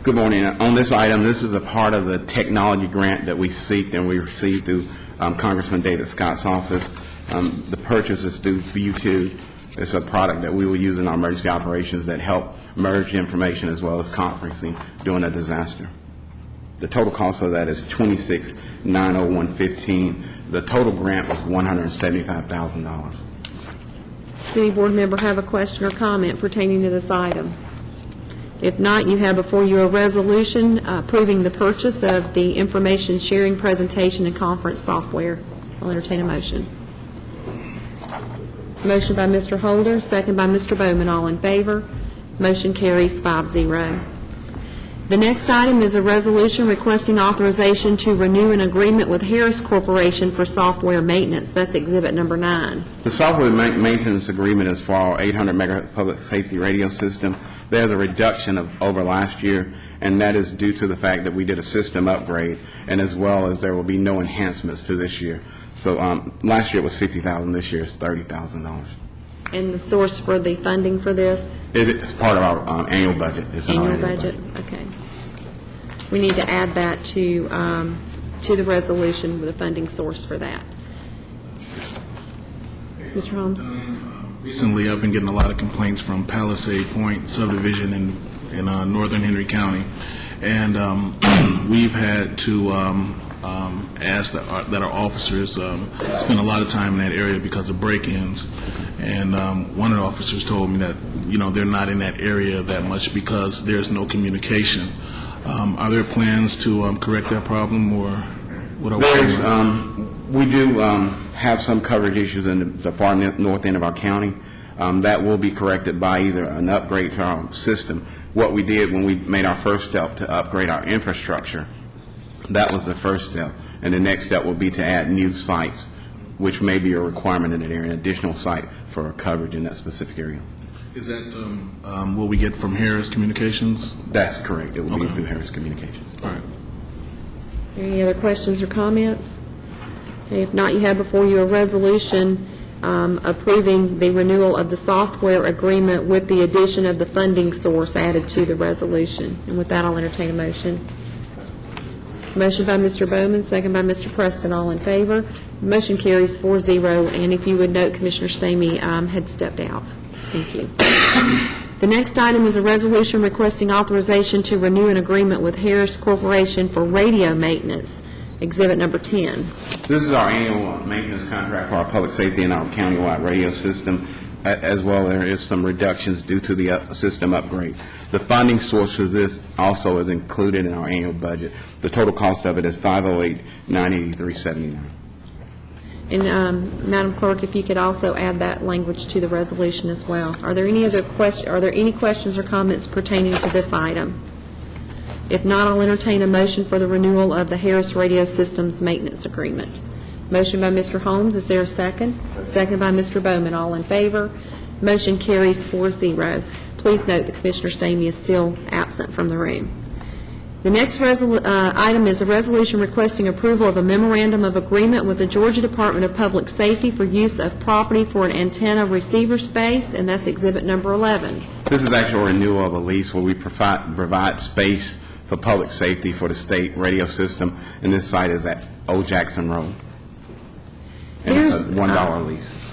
Good morning. On this item, this is a part of the technology grant that we seek and we received through Congressman David Scott's office. The purchase is through View2. It's a product that we will use in our emergency operations that help merge information as well as conferencing during a disaster. The total cost of that is $26,901.15. The total grant was $175,000. Does any board member have a question or comment pertaining to this item? If not, you have before you a resolution approving the purchase of the information sharing, presentation, and conference software. I'll entertain a motion. Motion by Mr. Holder, second by Mr. Bowman. All in favor? Motion carries 5-0. The next item is a resolution requesting authorization to renew an agreement with Harris Corporation for software maintenance. That's Exhibit Number 9. The software maintenance agreement is for our 800 megahertz public safety radio system. There's a reduction of over last year, and that is due to the fact that we did a system upgrade, and as well as there will be no enhancements to this year. So last year it was $50,000, this year it's $30,000. And the source for the funding for this? It's part of our annual budget. It's in our Annual budget? Okay. We need to add that to the resolution with a funding source for that. Mr. Holmes? Recently, I've been getting a lot of complaints from Palisade Point subdivision in northern Henry County, and we've had to ask that our officers spend a lot of time in that area because of break-ins. And one of the officers told me that, they're not in that area that much because there's no communication. Are there plans to correct that problem, or what are we doing? We do have some coverage issues in the far north end of our county. That will be corrected by either an upgrade to our system. What we did when we made our first step to upgrade our infrastructure, that was the first step. And the next step will be to add new sites, which may be a requirement in that area, an additional site for coverage in that specific area. Is that what we get from Harris Communications? That's correct. It will be through Harris Communications. All right. Any other questions or comments? Okay, if not, you have before you a resolution approving the renewal of the software agreement with the addition of the funding source added to the resolution. And with that, I'll entertain a motion. Motion by Mr. Bowman, second by Mr. Preston. All in favor? Motion carries 4-0. And if you would note, Commissioner Stamey had stepped out. Thank you. The next item is a resolution requesting authorization to renew an agreement with Harris Corporation for radio maintenance, Exhibit Number 10. This is our annual maintenance contract for our public safety and our countywide radio system. As well, there is some reductions due to the system upgrade. The funding source for this also is included in our annual budget. The total cost of it is $508,983.79. And Madam Clerk, if you could also add that language to the resolution as well. Are there any other Are there any questions or comments pertaining to this item? If not, I'll entertain a motion for the renewal of the Harris Radio Systems Maintenance Agreement. Motion by Mr. Holmes. Is there a second? Second by Mr. Bowman. All in favor? Motion carries 4-0. Please note that Commissioner Stamey is still absent from the room. The next item is a resolution requesting approval of a memorandum of agreement with the Georgia Department of Public Safety for use of property for an antenna receiver space, and that's Exhibit Number 11. This is actually a renewal of a lease where we provide space for public safety for the state radio system, and this site is at Old Jackson Road. And it's a $1 lease.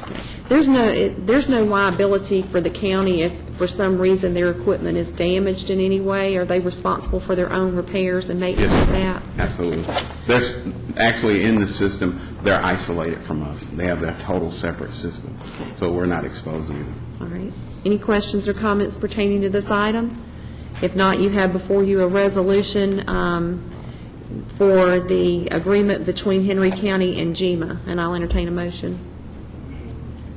There's no liability for the county if, for some reason, their equipment is damaged in any way. Are they responsible for their own repairs and maintenance of that? Absolutely. There's actually in the system, they're isolated from us. They have their total separate system, so we're not exposed to them. All right. Any questions or comments pertaining to this item? If not, you have before you a resolution for the agreement between Henry County and GEMA, and I'll entertain a motion.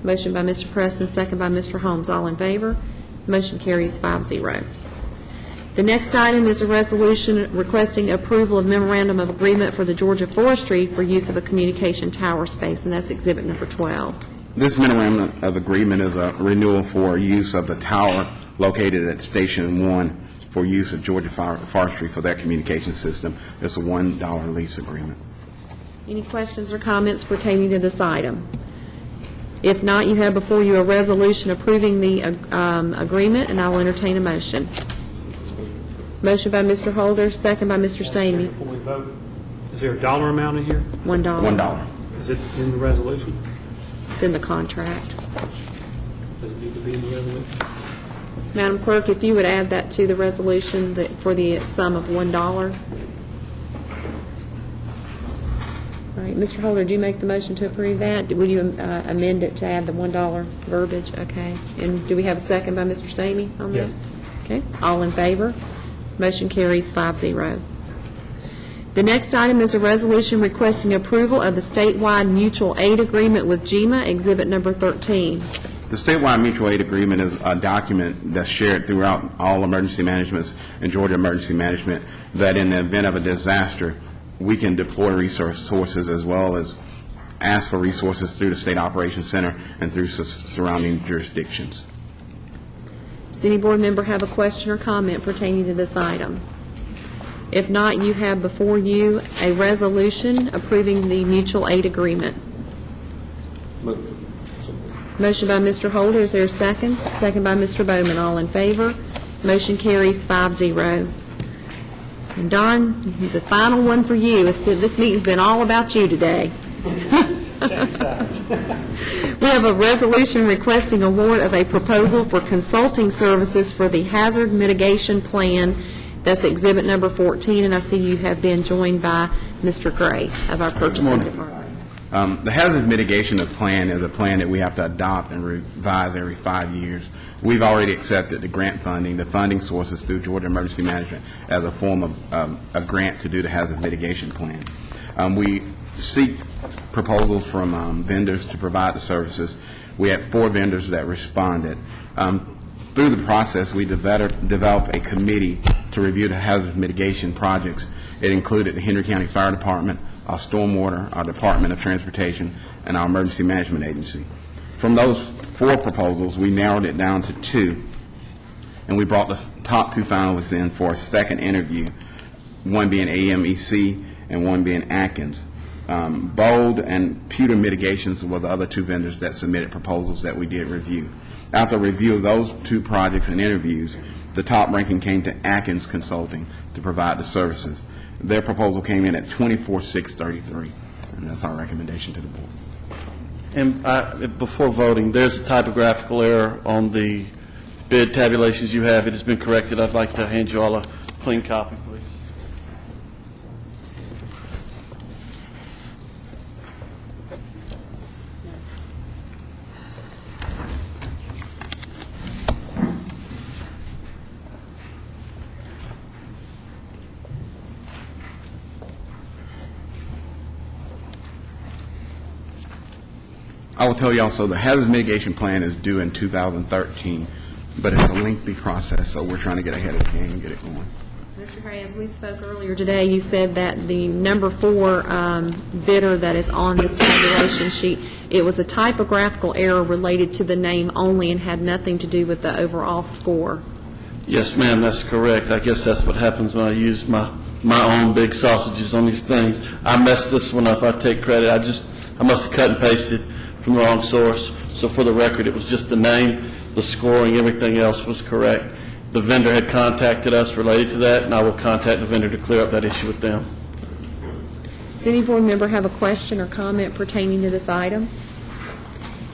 Motion by Mr. Preston, second by Mr. Holmes. All in favor? Motion carries 5-0. The next item is a resolution requesting approval of memorandum of agreement for the Georgia Forestry for use of a communication tower space, and that's Exhibit Number 12. This memorandum of agreement is a renewal for use of the tower located at Station 1 for use of Georgia Forestry for their communication system. It's a $1 lease agreement. Any questions or comments pertaining to this item? If not, you have before you a resolution approving the agreement, and I will entertain a motion. Motion by Mr. Holder, second by Mr. Stamey. Before we vote, is there a dollar amount in here? $1. $1. Is it in the resolution? It's in the contract. Does it need to be in the resolution? Madam Clerk, if you would add that to the resolution for the sum of $1. All right, Mr. Holder, did you make the motion to approve that? Would you amend it to add the $1 verbiage? Okay. And do we have a second by Mr. Stamey on that? Yes. Okay. All in favor? Motion carries 5-0. The next item is a resolution requesting approval of the statewide mutual aid agreement with GEMA, Exhibit Number 13. The statewide mutual aid agreement is a document that's shared throughout all emergency managements and Georgia Emergency Management, that in the event of a disaster, we can deploy resources as well as ask for resources through the State Operations Center and through surrounding jurisdictions. Does any board member have a question or comment pertaining to this item? If not, you have before you a resolution approving the mutual aid agreement. Motion by Mr. Holder. Is there a second? Second by Mr. Bowman. All in favor? Motion carries 5-0. And Don, the final one for you. This meeting's been all about you today. We have a resolution requesting award of a proposal for consulting services for the hazard mitigation plan. That's Exhibit Number 14, and I see you have been joined by Mr. Gray of our purchasing department. The hazard mitigation plan is a plan that we have to adopt and revise every 5 years. We've already accepted the grant funding, the funding sources through Georgia Emergency Management as a form of a grant to do the hazard mitigation plan. We seek proposals from vendors to provide the services. We had 4 vendors that responded. Through the process, we developed a committee to review the hazard mitigation projects. It included the Henry County Fire Department, our Stormwater, our Department of Transportation, and our Emergency Management Agency. From those 4 proposals, we narrowed it down to 2, and we brought the top 2 finalists in for a second interview, one being AMEC and one being Atkins. Bold and Pewter Mitigations were the other 2 vendors that submitted proposals that we did review. After review of those 2 projects and interviews, the top ranking came to Atkins Consulting to provide the services. Their proposal came in at $24,633, and that's our recommendation to the board. And before voting, there's a typographical error on the bid tabulations you have. It has been corrected. I'd like to hand you all a clean copy, please. I will tell you also, the hazard mitigation plan is due in 2013, but it's a lengthy process, so we're trying to get ahead of the game and get it going. Mr. Gray, as we spoke earlier today, you said that the number 4 bidder that is on this tabulation sheet, it was a typographical error related to the name only and had nothing to do with the overall score. Yes, ma'am, that's correct. I guess that's what happens when I use my own big sausages on these things. I messed this one up. I take credit. I must have cut and pasted from the wrong source. So for the record, it was just the name, the scoring, everything else was correct. The vendor had contacted us related to that, and I will contact the vendor to clear up that issue with them. Does any board member have a question or comment pertaining to this item?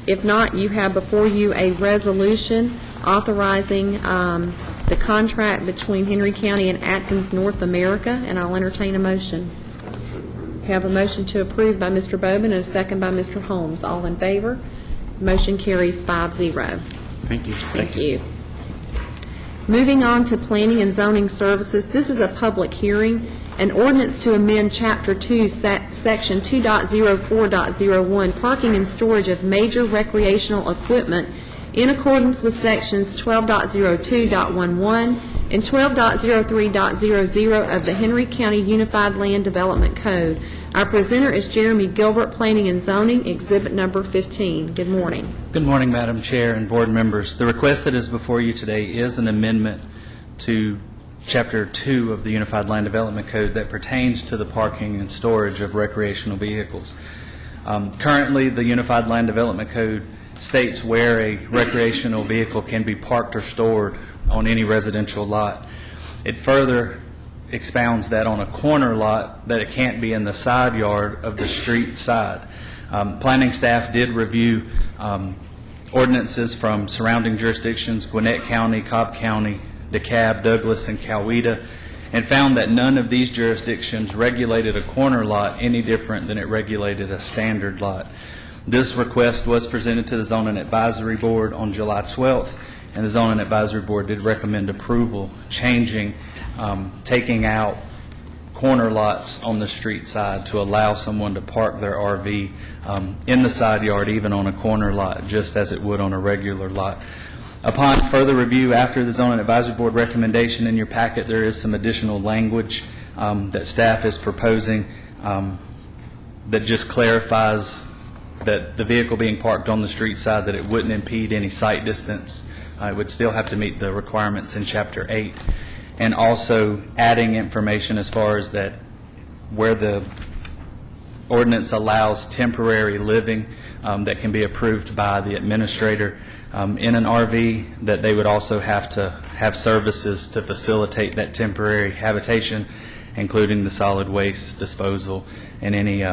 If not, you have before you a resolution authorizing the contract between Henry County and Atkins North America, and I'll entertain a motion. We have a motion to approve by Mr. Bowman and a second by Mr. Holmes. All in favor? Motion carries 5-0. Thank you. Thank you. Moving on to Planning and Zoning Services, this is a public hearing. An ordinance to amend Chapter 2, Section 2.04.01, parking and storage of major recreational equipment in accordance with Sections 12.02.11 and 12.03.00 of the Henry County Unified Land Development Code. Our presenter is Jeremy Gilbert, Planning and Zoning, Exhibit Number 15. Good morning. Good morning, Madam Chair and board members. The request that is before you today is an amendment to Chapter 2 of the Unified Land Development Code that pertains to the parking and storage of recreational vehicles. Currently, the Unified Land Development Code states where a recreational vehicle can be parked or stored on any residential lot. It further expounds that on a corner lot that it can't be in the side yard of the street side. Planning staff did review ordinances from surrounding jurisdictions, Gwinnett County, Cobb County, DeKalb, Douglas, and Coweta, and found that none of these jurisdictions regulated a corner lot any different than it regulated a standard lot. This request was presented to the Zoning Advisory Board on July 12th, and the Zoning Advisory Board did recommend approval, changing, taking out corner lots on the street side to allow someone to park their RV in the side yard, even on a corner lot, just as it would on a regular lot. Upon further review after the Zoning Advisory Board recommendation in your packet, there is some additional language that staff is proposing that just clarifies that the vehicle being parked on the street side, that it wouldn't impede any sight distance. It would still have to meet the requirements in Chapter 8. And also adding information as far as that where the ordinance allows temporary living that can be approved by the administrator in an RV, that they would also have to have services to facilitate that temporary habitation, including the solid waste disposal and any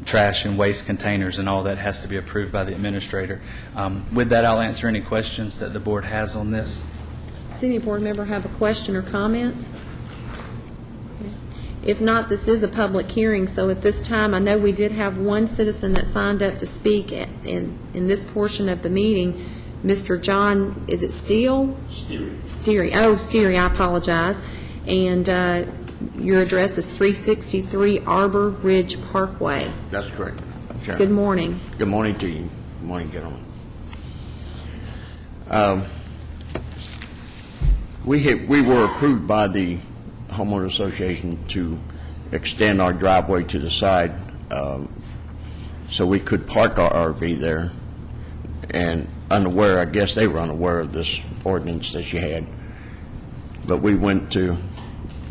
trash and waste containers, and all that has to be approved by the administrator. With that, I'll answer any questions that the board has on this. Does any board member have a question or comment? If not, this is a public hearing, so at this time, I know we did have one citizen that signed up to speak in this portion of the meeting. Mr. John, is it Steele? Steery. Oh, Steery, I apologize. And your address is 363 Arbor Ridge Parkway. That's correct. Sharon. Good morning. Good morning to you. Good morning, gentlemen. We were approved by the homeowner association to extend our driveway to the side so we could park our RV there, and unaware, I guess they were unaware of this ordinance that you had, but we went to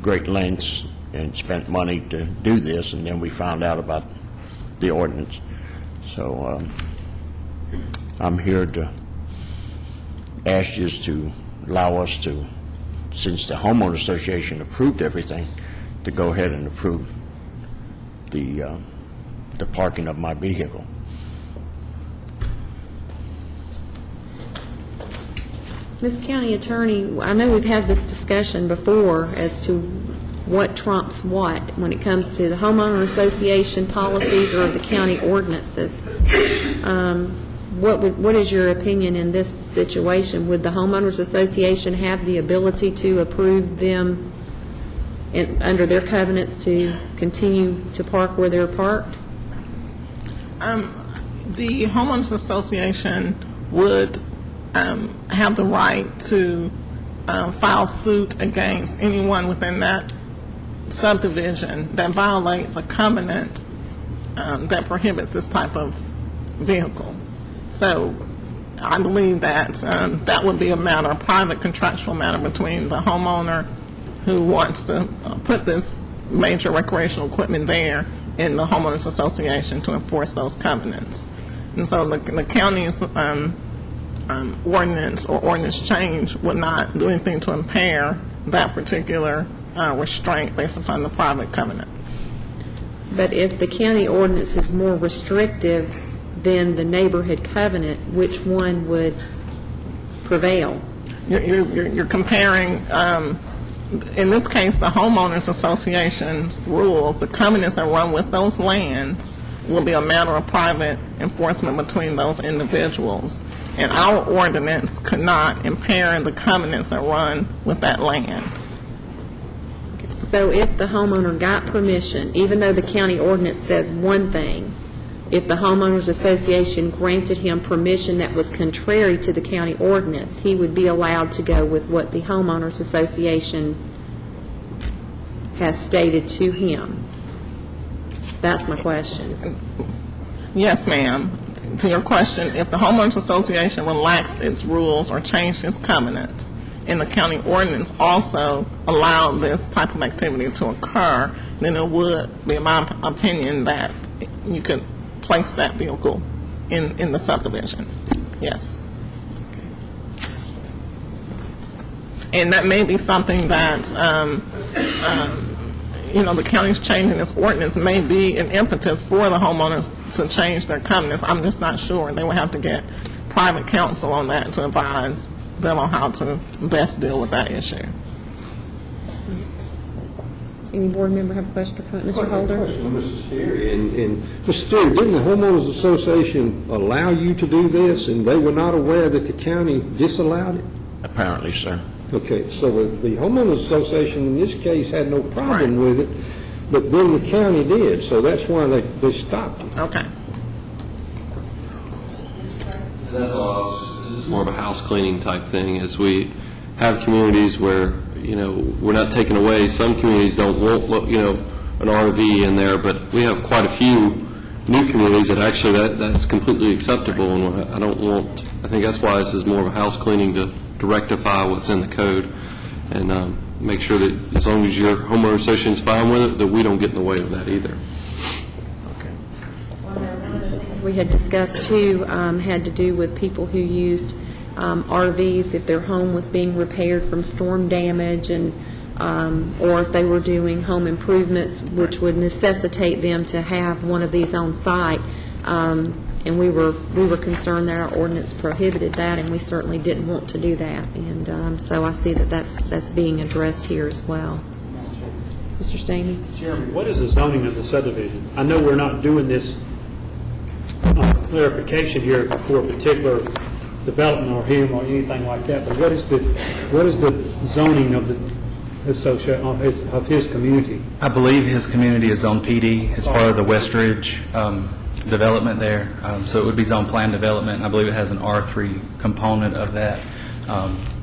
great lengths and spent money to do this, and then we found out about the ordinance. So I'm here to ask you to allow us to, since the homeowner association approved everything, to go ahead and approve the parking of my vehicle. Ms. County Attorney, I know we've had this discussion before as to what trumps what when it comes to the homeowner association policies or the county ordinances. What is your opinion in this situation? Would the homeowners association have the ability to approve them under their covenants to continue to park where they're parked? The homeowners association would have the right to file suit against anyone within that subdivision that violates a covenant that prohibits this type of vehicle. So I believe that that would be a matter, a private contractual matter between the homeowner who wants to put this major recreational equipment there and the homeowners association to enforce those covenants. And so the county's ordinance or ordinance change would not do anything to impair that particular restraint based upon the private covenant. But if the county ordinance is more restrictive than the neighborhood covenant, which one would prevail? You're comparing, in this case, the homeowners association rules, the covenants that run with those lands will be a matter of private enforcement between those individuals. And our ordinance could not impair the covenants that run with that land. So if the homeowner got permission, even though the county ordinance says one thing, if the homeowners association granted him permission that was contrary to the county ordinance, he would be allowed to go with what the homeowners association has stated to him. That's my question. Yes, ma'am. To your question, if the homeowners association relaxed its rules or changed its covenants, and the county ordinance also allowed this type of activity to occur, then it would be my opinion that you could place that vehicle in the subdivision. Yes. And that may be something that the county's changing its ordinance may be an impetus for the homeowners to change their covenants. I'm just not sure. They would have to get private counsel on that to advise them on how to best deal with that issue. Any board member have a question or comment? Mr. Holder? Question, Mr. Sterry. And Mr. Sterry, didn't the homeowners association allow you to do this, and they were not aware that the county disallowed it? Apparently, sir. Okay, so the homeowners association in this case had no problem with it, but then the county did, so that's why they stopped it. Okay. That's all. This is more of a house cleaning type thing, as we have communities where, we're not taking away. Some communities don't want, an RV in there, but we have quite a few new communities that actually that's completely acceptable, and I think that's why this is more of a house cleaning to rectify what's in the code and make sure that as long as your homeowner association's fine with it, that we don't get in the way of that either. One of the things we had discussed too had to do with people who used RVs if their home was being repaired from storm damage and or if they were doing home improvements, which would necessitate them to have one of these on site. And we were concerned that our ordinance prohibited that, and we certainly didn't want to do that. And so I see that that's being addressed here as well. Mr. Stamey? Chairman, what is the zoning of the subdivision? I know we're not doing this clarification here for a particular development or him or anything like that, but what is the zoning of the association of his community? I believe his community is zone PD. It's part of the Westridge development there. So it would be zone plan development. I believe it has an R3 component of that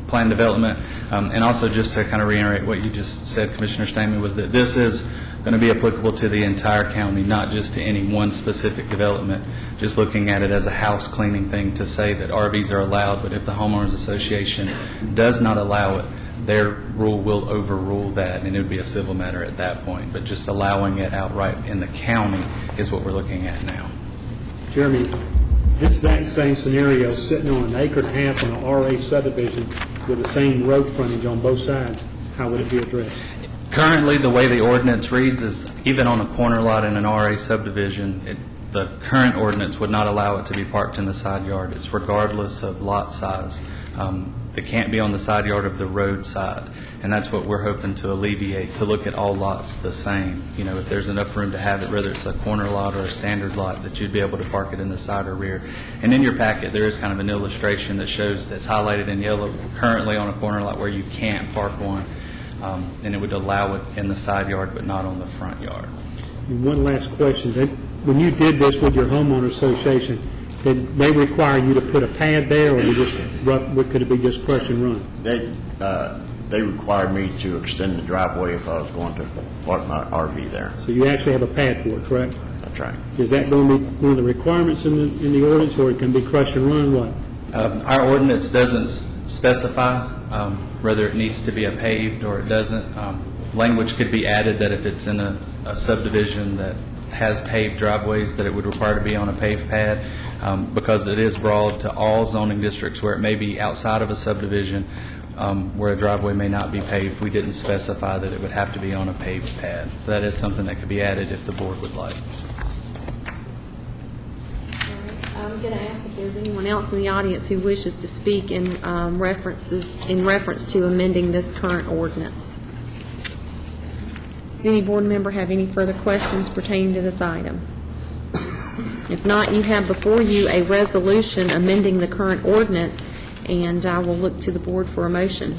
plan development. And also just to kind of reiterate what you just said, Commissioner Stamey, was that this is going to be applicable to the entire county, not just to any one specific development, just looking at it as a house cleaning thing to say that RVs are allowed, but if the homeowners association does not allow it, their rule will overrule that, and it would be a civil matter at that point. But just allowing it outright in the county is what we're looking at now. Jeremy, this same scenario, sitting on an acre and a half on an RA subdivision with the same road frontage on both sides, how would it be addressed? Currently, the way the ordinance reads is even on a corner lot in an RA subdivision, the current ordinance would not allow it to be parked in the side yard. It's regardless of lot size. It can't be on the side yard of the road side, and that's what we're hoping to alleviate, to look at all lots the same. If there's enough room to have it, whether it's a corner lot or a standard lot, that you'd be able to park it in the side or rear. And in your packet, there is kind of an illustration that shows that's highlighted in yellow currently on a corner lot where you can't park one, and it would allow it in the side yard but not on the front yard. And one last question. When you did this with your homeowner association, did they require you to put a pad there, or could it be just crush and run? They required me to extend the driveway if I was going to park my RV there. So you actually have a pad for it, correct? That's right. Is that going to be one of the requirements in the ordinance, or it can be crush and run? What? Our ordinance doesn't specify whether it needs to be a paved or it doesn't. Language could be added that if it's in a subdivision that has paved driveways, that it would require to be on a paved pad, because it is broad to all zoning districts where it may be outside of a subdivision where a driveway may not be paved. We didn't specify that it would have to be on a paved pad. That is something that could be added if the board would like. I'm going to ask if there's anyone else in the audience who wishes to speak in reference to amending this current ordinance. Does any board member have any further questions pertaining to this item? If not, you have before you a resolution amending the current ordinance, and I will look to the board for a motion.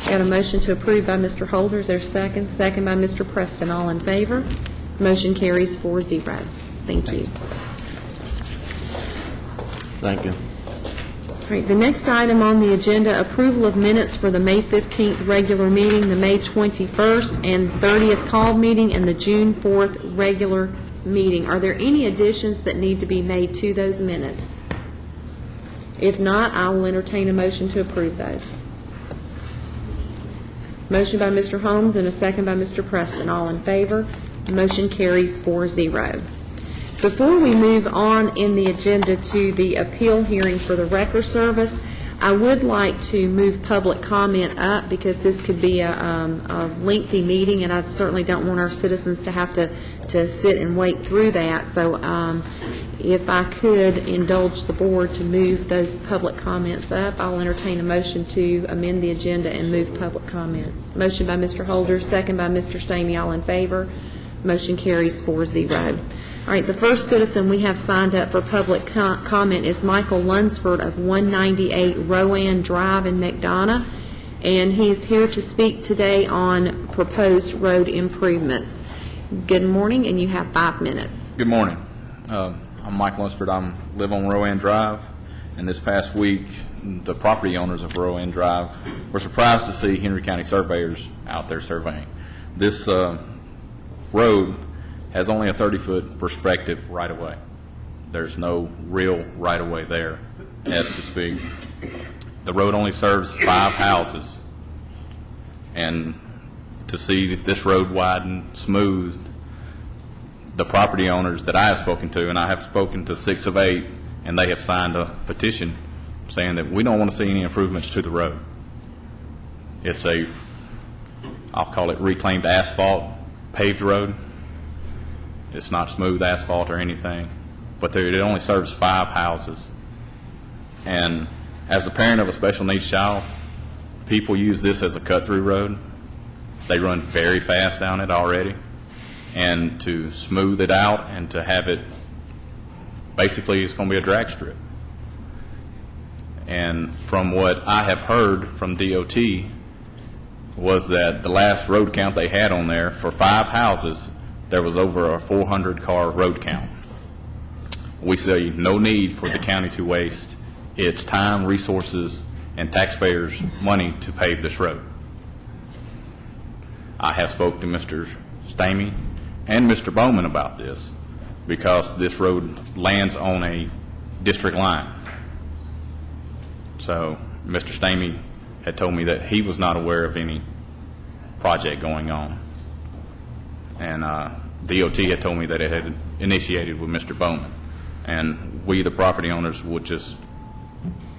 Got a motion to approve by Mr. Holder. Is there a second? Second by Mr. Preston. All in favor? Motion carries 4-0. Thank you. Thank you. All right, the next item on the agenda, approval of minutes for the May 15th regular meeting, the May 21st and 30th called meeting, and the June 4th regular meeting. Are there any additions that need to be made to those minutes? If not, I will entertain a motion to approve those. Motion by Mr. Holmes and a second by Mr. Preston. All in favor? Motion carries 4-0. Before we move on in the agenda to the appeal hearing for the Wrecker Service, I would like to move public comment up because this could be a lengthy meeting, and I certainly don't want our citizens to have to sit and wait through that. So if I could indulge the board to move those public comments up, I'll entertain a motion to amend the agenda and move public comment. Motion by Mr. Holder, second by Mr. Stamey. All in favor? Motion carries 4-0. All right, the first citizen we have signed up for public comment is Michael Lunsford of 198 Rowan Drive in McDonough, and he's here to speak today on proposed road improvements. Good morning, and you have 5 minutes. Good morning. I'm Mike Lunsford. I live on Rowan Drive, and this past week, the property owners of Rowan Drive were surprised to see Henry County surveyors out there surveying. This road has only a 30-foot perspective right-of-way. There's no real right-of-way there, as to speak. The road only serves 5 houses, and to see this road widened, smoothed, the property owners that I have spoken to, and I have spoken to 6 of 8, and they have signed a petition saying that we don't want to see any improvements to the road. It's I'll call it reclaimed asphalt, paved road. It's not smooth asphalt or anything, but it only serves 5 houses. And as a parent of a special needs child, people use this as a cut-through road. They run very fast down it already. And to smooth it out and to have it, basically it's going to be a drag strip. And from what I have heard from DOT was that the last road count they had on there for 5 houses, there was over a 400-car road count. We see no need for the county to waste its time, resources, and taxpayers' money to pave this road. I have spoke to Mr. Stamey and Mr. Bowman about this because this road lands on a district line. So Mr. Stamey had told me that he was not aware of any project going on. And DOT had told me that it had initiated with Mr. Bowman. And we, the property owners, would just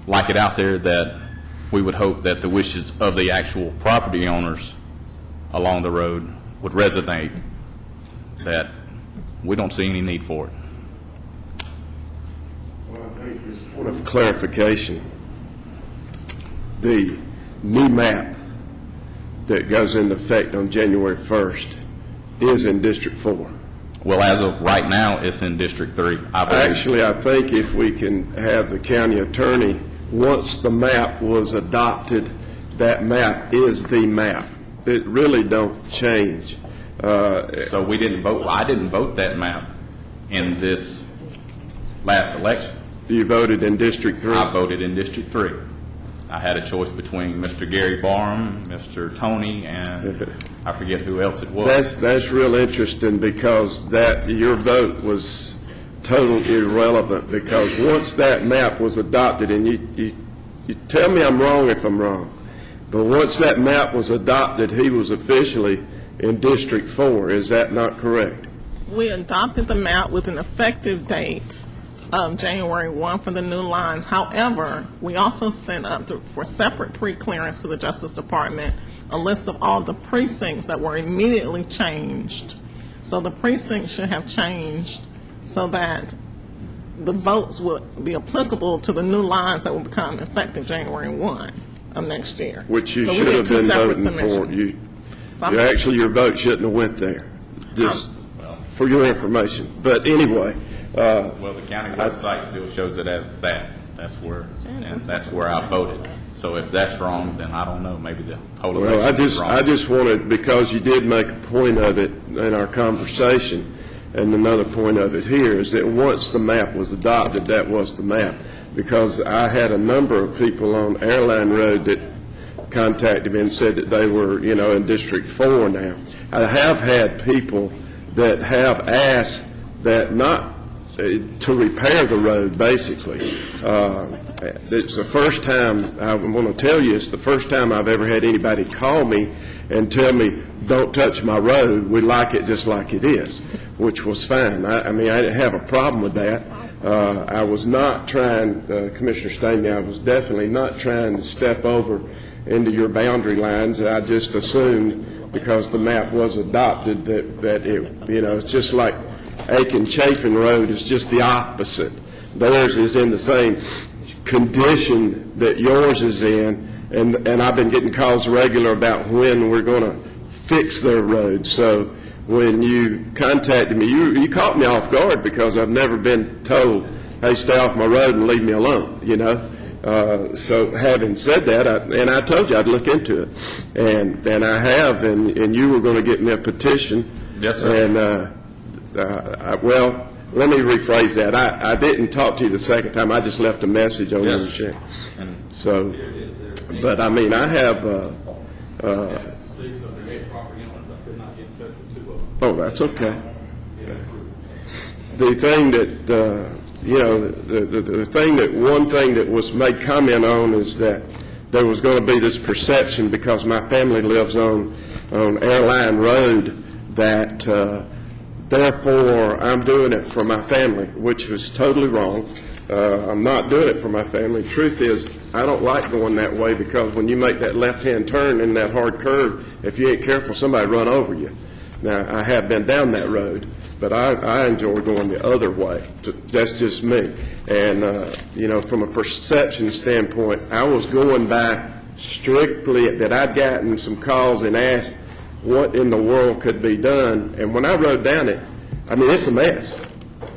like it out there that we would hope that the wishes of the actual property owners along the road would resonate, that we don't see any need for it. Point of clarification, the new map that goes into effect on January 1st is in District 4. Well, as of right now, it's in District 3. Actually, I think if we can have the county attorney, once the map was adopted, that map is the map. It really don't change. So we didn't vote. I didn't vote that map in this last election. You voted in District 3? I voted in District 3. I had a choice between Mr. Gary Barham, Mr. Tony, and I forget who else it was. That's real interesting because your vote was totally irrelevant because once that map was adopted, and you tell me I'm wrong if I'm wrong, but once that map was adopted, he was officially in District 4. Is that not correct? We adopted the map with an effective date of January 1 for the new lines. However, we also sent up for separate pre-clearance to the Justice Department a list of all the precincts that were immediately changed. So the precincts should have changed so that the votes would be applicable to the new lines that will become effective January 1 of next year. Which you should have been voting for. Your vote shouldn't have went there, just for your information. But anyway. Well, the county website still shows it as that. That's where I voted. So if that's wrong, then I don't know. Maybe the whole election is wrong. I just wanted, because you did make a point of it in our conversation, and another point of it here is that once the map was adopted, that was the map. Because I had a number of people on Airline Road that contacted me and said that they were, in District 4 now. I have had people that have asked that not to repair the road, basically. It's the first time, I'm going to tell you, it's the first time I've ever had anybody call me and tell me, don't touch my road, we like it just like it is, which was fine. I didn't have a problem with that. I was not trying, Commissioner Stamey, I was definitely not trying to step over into your boundary lines. I just assumed, because the map was adopted, that it, it's just like Aiken Chafin Road is just the opposite. Theirs is in the same condition that yours is in, and I've been getting calls regular about when we're going to fix their road. So when you contacted me, you caught me off guard, because I've never been told, hey, stay off my road and leave me alone, So having said that, I told you I'd look into it, and I have, and you were going to get me a petition. Yes, sir. And, well, let me rephrase that. I didn't talk to you the second time. I just left a message on your machine. So, but I mean, I have, 6 of the 8 property owners, I could not get in touch with 2 of them. oh, that's okay. The thing that, the thing that, one thing that was made comment on is that there was going to be this perception, because my family lives on Airline Road, that therefore I'm doing it for my family, which was totally wrong. I'm not doing it for my family. Truth is, I don't like going that way, because when you make that left-hand turn in that hard curve, if you ain't careful, somebody run over you. Now, I have been down that road, but I enjoy going the other way. That's just me. And, from a perception standpoint, I was going by strictly that I'd gotten some calls and asked what in the world could be done. And when I rode down it, I mean, it's a mess.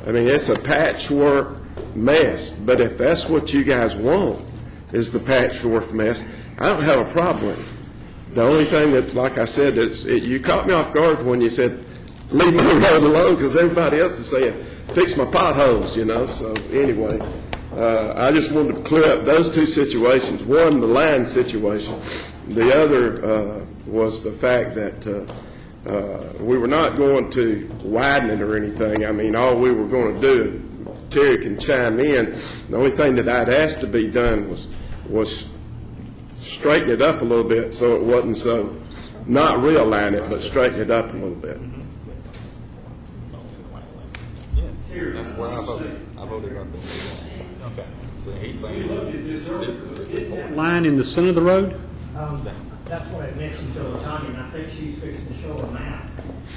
I mean, it's a patchwork mess. But if that's what you guys want, is the patchwork mess, I don't have a problem with it. The only thing that, like I said, you caught me off guard when you said, leave my road alone, because everybody else is saying, fix my potholes, So anyway, I just wanted to clear up those 2 situations. One, the line situation. The other was the fact that we were not going to widen it or anything. I mean, all we were going to do, Terry can chime in, the only thing that I'd asked to be done was straighten it up a little bit, so it wasn't so, not realign it, but straighten it up a little bit. That's where I voted. I voted on this. Okay. So he's saying this is Line in the center of the road? That's what I mentioned to Tanya, and I think she's fixing to show a map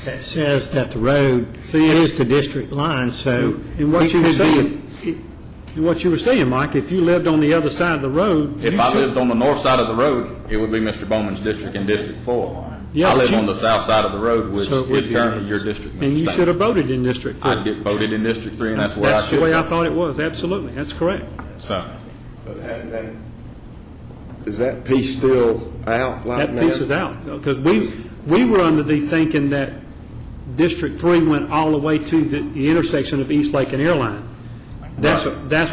that says that the road is the district line, so And what you were saying, Mike, if you lived on the other side of the road. If I lived on the north side of the road, it would be Mr. Bowman's district in District 4. Yeah, I but live on the south side of the road, which So it would is be- currently your district. Mr. And you Stamey. should have voted in District 4. I voted in District 3, and that's where I That's should the way I have. thought it was, absolutely, that's correct. So, But is that piece still out like That now? piece is out, because we were under the thinking that District 3 went all the way to the intersection of East Lake and Airline. That's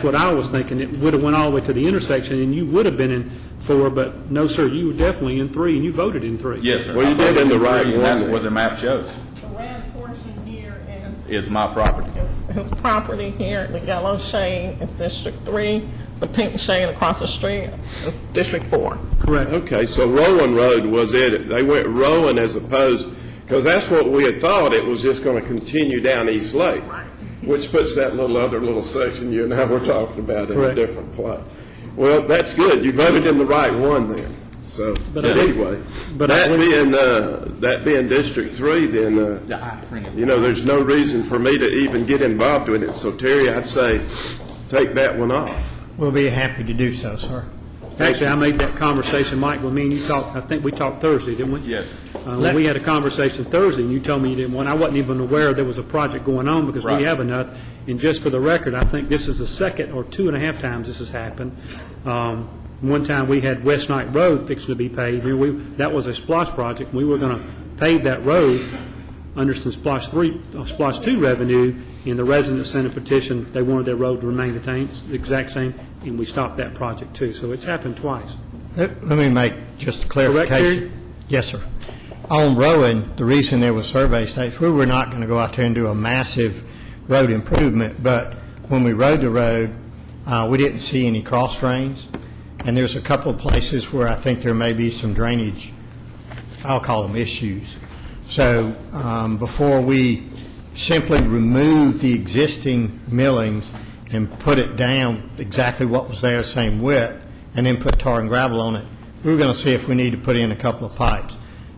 what I was thinking, it would have went all the way to the intersection, and you would have been in 4, but no, sir, you were definitely in 3, and you voted in 3. yes, sir. Well, you I did voted in the 3, right and one that's then. what the map shows, The red portion here is my property. his property here, the yellow shade is District 3, the pink shade across the street is District 4. Correct. Okay, so Rowan Road was it. They went Rowan as opposed, because that's what we had thought, it was just going to continue down East Lake, which puts that other little section you and I were talking about in a Correct. different place. Well, that's good. You voted in the right one then. So, But but I- anyway, but that being District 3, then, there's no reason for me to even get involved with it. So Terry, I'd say, take that one off. we'll be happy to do so, sir. Actually, I made that conversation, Mike, with me and you talked, I think we talked Thursday, didn't we? Yes. We had a conversation Thursday, and you told me you didn't want, I wasn't even aware there was a project going on, because we Right. have enough. And just for the record, I think this is the second or 2.5 times this has happened. One time, we had West Knight Road fixing to be paved. That was a SPLOST project. We were going to pave that road under some SPLOST 2 revenue, and the residents sent a petition, they wanted their road to remain the exact same, and we stopped that project too. So it's happened twice. Let me make just a Correct, clarification. Terry? Yes, sir. On Rowan, the reason there was survey stakes, we were not going to go out there and do a massive road improvement, but when we rode the road, we didn't see any cross drains, and there's a couple of places where I think there may be some drainage, I'll call them issues. So before we simply remove the existing millings and put it down exactly what was there, same width, and then put tar and gravel on it, we were going to see if we need to put in a couple of pipes.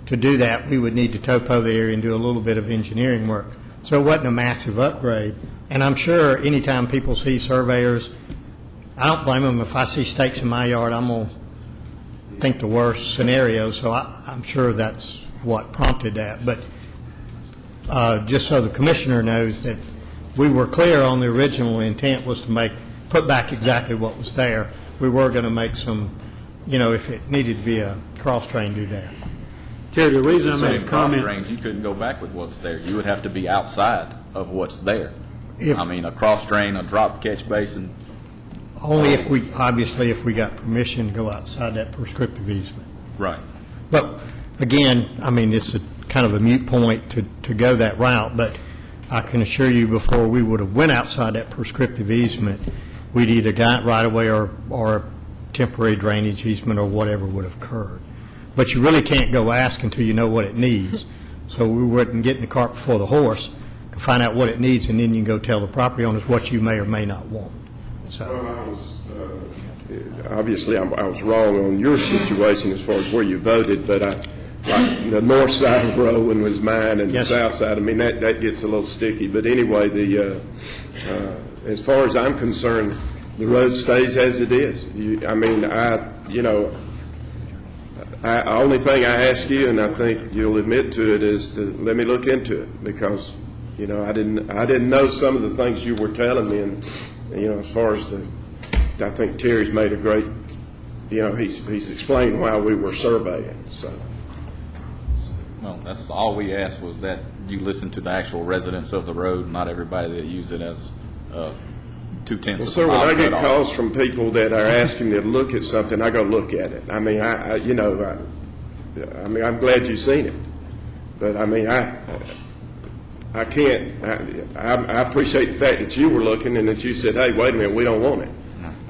To do that, we would need to topo the area and do a little bit of engineering work. So it wasn't a massive upgrade. And I'm sure anytime people see surveyors, I don't blame them. If I see stakes in my yard, I'm going to think the worst scenario. So I'm sure that's what prompted that. But just so the commissioner knows that we were clear on the original intent was to put back exactly what was there. We were going to make some, if it needed to be a cross drain, do that. Terry, the reason I So made in a cross comment, drains, you couldn't go back with what's there. You would have to be outside of what's there. If- I mean, a cross drain, a drop catch basin, Only if we got permission to go outside that prescriptive easement. right. But again, I mean, it's kind of a moot point to go that route, but I can assure you before we would have went outside that prescriptive easement, we'd either got right away or a temporary drainage easement or whatever would have occurred. But you really can't go ask until you know what it needs. So we wouldn't get in the cart before the horse, find out what it needs, and then you can go tell the property owners what you may or may not want. So. Obviously, I was wrong on your situation as far as where you voted, but like the north side of Rowan was mine, and Yes, the south side, I mean, that gets a little sticky. But anyway, as far as I'm concerned, the road stays as it is. The only thing I ask you, and I think you'll admit to it, is to let me look into it, because, I didn't know some of the things you were telling me, and, as far as I think Terry's made a great, he's explained why we were surveying, so. Well, that's all we asked, was that you listen to the actual residents of the road, not everybody that use it as 2/10 Well, of sir, a when mile I get cutoff. calls from people that are asking me to look at something, I go look at it. I mean, I'm glad you've seen it, but I mean, I can't. I appreciate the fact that you were looking and that you said, "Hey, wait a minute, we don't want it,"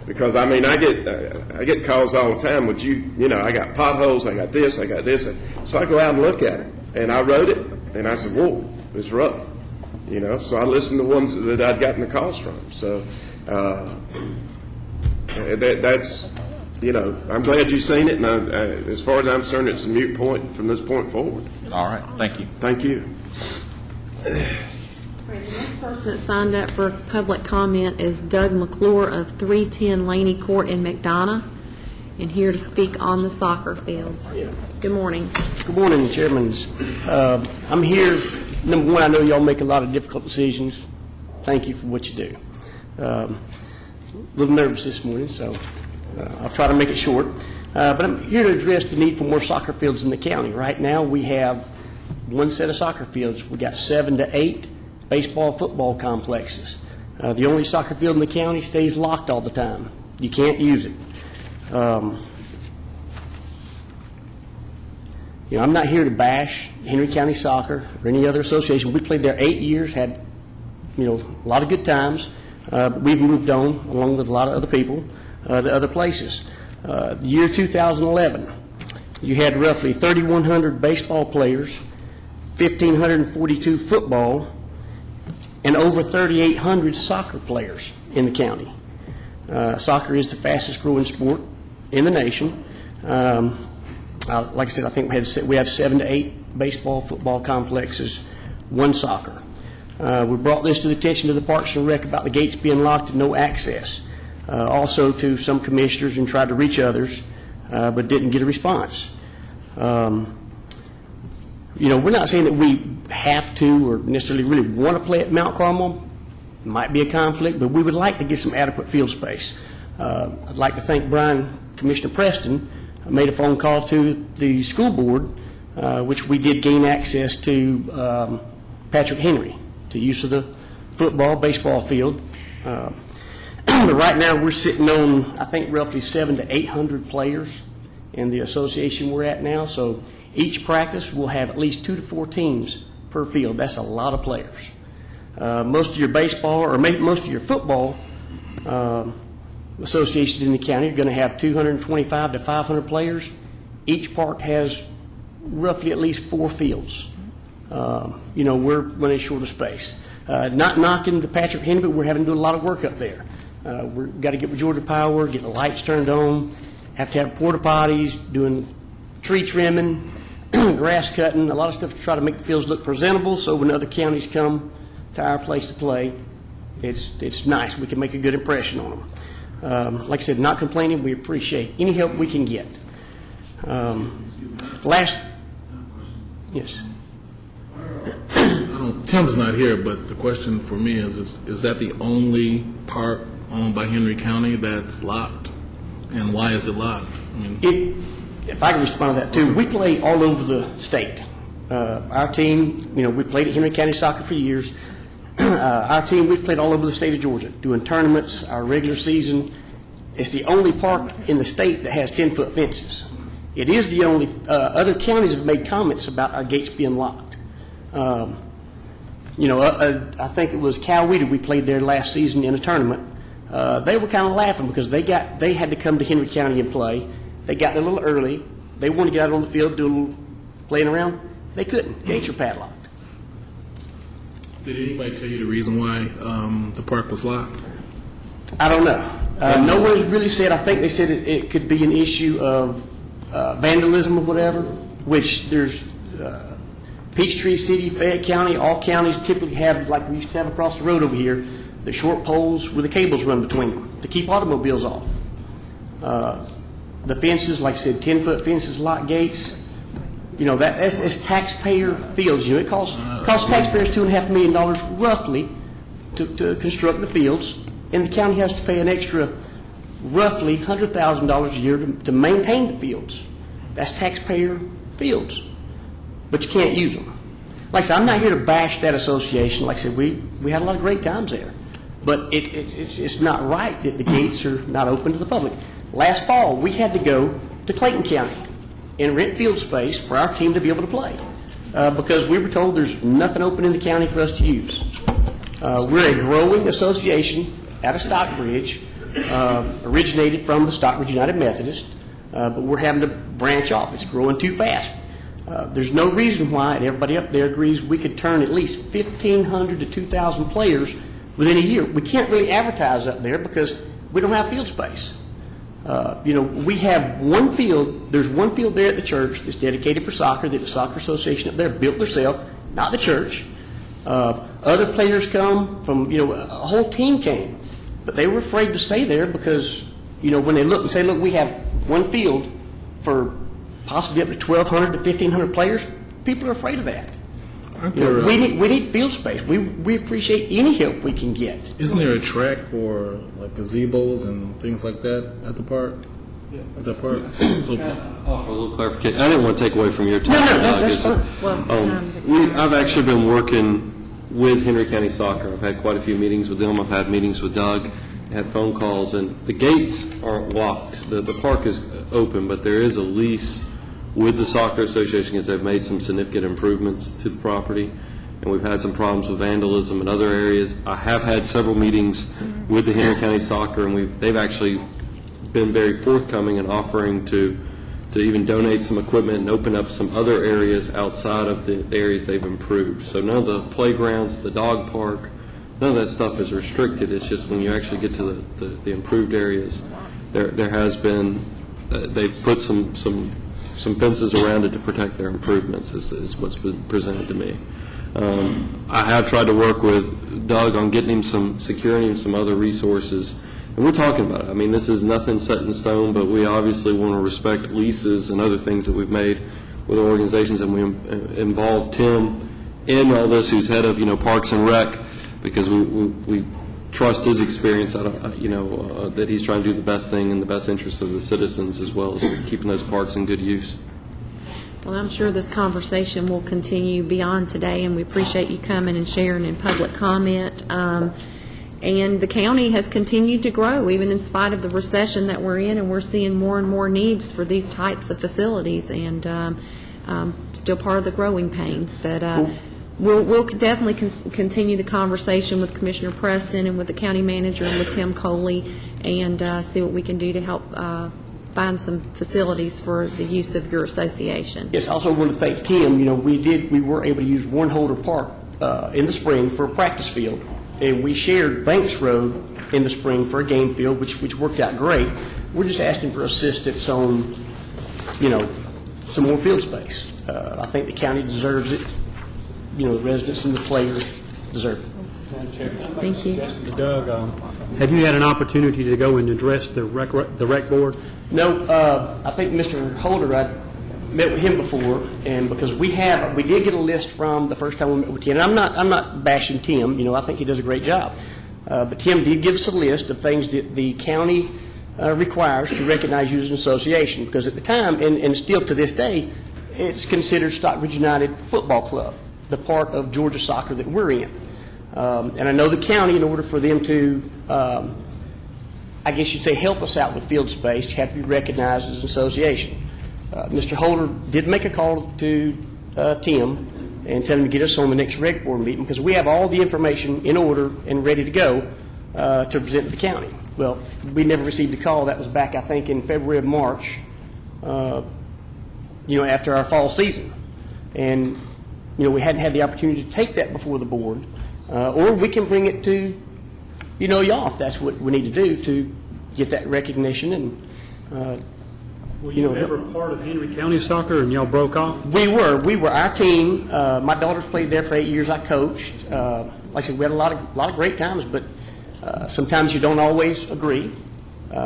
because I mean, I get calls all the time. Would you? I got potholes, I got this, so I go out and look at it, and I wrote it, and I said, "Whoa, it's rough." So I listened to ones that I'd gotten the calls from. So that's, I'm glad you've seen it, and as far as I'm concerned, it's a moot point from this point forward. All right, thank you. Thank you. The next person that signed up for public comment is Doug McClure of 310 Laney Court in McDonough, and here to speak on the soccer fields. Good morning. Good morning, Chairman. I'm here, number one, I know y'all make a lot of difficult decisions. Thank you for what you do. A little nervous this morning, so I'll try to make it short. But I'm here to address the need for more soccer fields in the county. Right now, we have one set of soccer fields. We got 7 to 8 baseball, football complexes. The only soccer field in the county stays locked all the time. You can't use it. I'm not here to bash Henry County Soccer or any other association. We played there 8 years, had, a lot of good times. But we've moved on, along with a lot of other people, to other places. The year 2011, you had roughly 3,100 baseball players, 1,542 football, and over 3,800 soccer players in the county. Soccer is the fastest growing sport in the nation. Like I said, I think we have 7 to 8 baseball, football complexes, 1 soccer. We brought this to the attention of the Parks and Rec about the gates being locked and no access. Also to some commissioners, and tried to reach others, but didn't get a response. We're not saying that we have to or necessarily really want to play at Mount Carmel. It might be a conflict, but we would like to get some adequate field space. I'd like to thank Commissioner Preston, made a phone call to the school board, which we did gain access to Patrick Henry, to use of the football, baseball field. But right now, we're sitting on, I think, roughly 700 to 800 players in the association we're at now. So each practice will have at least 2 to 4 teams per field. That's a lot of players. Most of your baseball, or maybe most of your football associations in the county are going to have 225 to 500 players. Each park has roughly at least 4 fields. We're running short of space. Not knocking the Patrick Henry, but we're having to do a lot of work up there. We've got to get with Georgia Power, get the lights turned on, have to have porta potties, doing tree trimming, grass cutting, a lot of stuff to try to make the fields look presentable, so when other counties come to our place to play, it's nice. We can make a good impression on them. Like I said, not complaining. We appreciate any help we can get. Yes. Tim's not here, but the question for me is that the only park owned by Henry County that's locked? And why is it locked? If I can respond to that too, we play all over the state. Our team, we played at Henry County Soccer for years. Our team, we've played all over the state of Georgia, doing tournaments, our regular season. It's the only park in the state that has 10-foot fences. It is the only, other counties have made comments about our gates being locked. I think it was Coweta, we played there last season in a tournament. They were kind of laughing because they had to come to Henry County and play. They got there a little early. They wanted to get out on the field, do a little playing around. They couldn't. Gates are padlocked. Did anybody tell you the reason why the park was locked? I don't know. No one's really said. I think they said it could be an issue of vandalism or whatever, which there's Peachtree City, Fayette County, all counties typically have, like we used to have across the road over here, the short poles with the cables run between them to keep automobiles off. The fences, like I said, 10-foot fences, lock gates. That's taxpayer fields. It costs taxpayers $2.5 million roughly to construct the fields, and the county has to pay an extra roughly $100,000 a year to maintain the fields. That's taxpayer fields, but you can't use them. Like I said, I'm not here to bash that association. Like I said, we had a lot of great times there, but it's not right that the gates are not open to the public. Last fall, we had to go to Clayton County and rent field space for our team to be able to play because we were told there's nothing open in the county for us to use. We're a growing association out of Stockbridge, originated from the Stockbridge United Methodist, but we're having to branch off. It's growing too fast. There's no reason why, and everybody up there agrees, we could turn at least 1,500 to 2,000 players within a year. We can't really advertise up there because we don't have field space. We have one field. There's one field there at the church that's dedicated for soccer that the Soccer Association up there built themselves, not the church. Other players come from, a whole team came, but they were afraid to stay there because, when they look and say, look, we have one field for possibly up to 1,200 to 1,500 players, people are afraid of that. We need field space. We appreciate any help we can get. Isn't there a track for like gazebos and things like that at the park? Yeah. At the park? Offer a little clarification. I didn't want to take away from your time. That's fine. I've actually been working with Henry County Soccer. I've had quite a few meetings with them. I've had meetings with Doug, had phone calls, and the gates aren't locked. The park is open, but there is a lease with the Soccer Association because they've made some significant improvements to the property, and we've had some problems with vandalism in other areas. I have had several meetings with the Henry County Soccer, and they've actually been very forthcoming in offering to even donate some equipment and open up some other areas outside of the areas they've improved. So none of the playgrounds, the dog park, none of that stuff is restricted. It's just when you actually get to the improved areas, there has been, they've put some fences around it to protect their improvements is what's been presented to me. I have tried to work with Doug on getting him securing him some other resources, and we're talking about it. I mean, this is nothing set in stone, but we obviously want to respect leases and other things that we've made with organizations, and we involve Tim in all this, who's head of Parks and Rec, because we trust his experience. That he's trying to do the best thing in the best interest of the citizens, as well as keeping those parks in good use. Well, I'm sure this conversation will continue beyond today, and we appreciate you coming and sharing in public comment. And the county has continued to grow, even in spite of the recession that we're in, and we're seeing more and more needs for these types of facilities, and still part of the growing pains. But we'll definitely continue the conversation with Commissioner Preston and with the county manager and with Tim Coley, and see what we can do to help find some facilities for the use of your association. Yes, I also want to thank Tim. We were able to use Warren Holder Park in the spring for a practice field, and we shared Banks Road in the spring for a game field, which worked out great. We're just asking for assistance on, some more field space. I think the county deserves it. The residents and the players deserve it. Thank you. Doug, have you had an opportunity to go and address the rec board? No, I think Mr. Holder, I met with him before, and because we did get a list from the first time we met with Tim. And I'm not bashing Tim. I think he does a great job. But Tim did give us a list of things that the county requires to recognize you as an association, because at the time, and still to this day, it's considered Stockbridge United Football Club, the part of Georgia soccer that we're in. And I know the county, in order for them to, I guess you'd say, help us out with field space, you have to be recognized as an association. Mr. Holder did make a call to Tim and tell him to get us on the next rec board meeting, because we have all the information in order and ready to go to present to the county. Well, we never received a call. That was back, I think, in February of March, after our fall season. And, we hadn't had the opportunity to take that before the board. Or we can bring it to, y'all, if that's what we need to do to get that recognition. And were you ever part of Henry County soccer and y'all broke off? We were. Our team, my daughters played there for 8 years. I coached. Like I said, we had a lot of great times, but sometimes you don't always agree.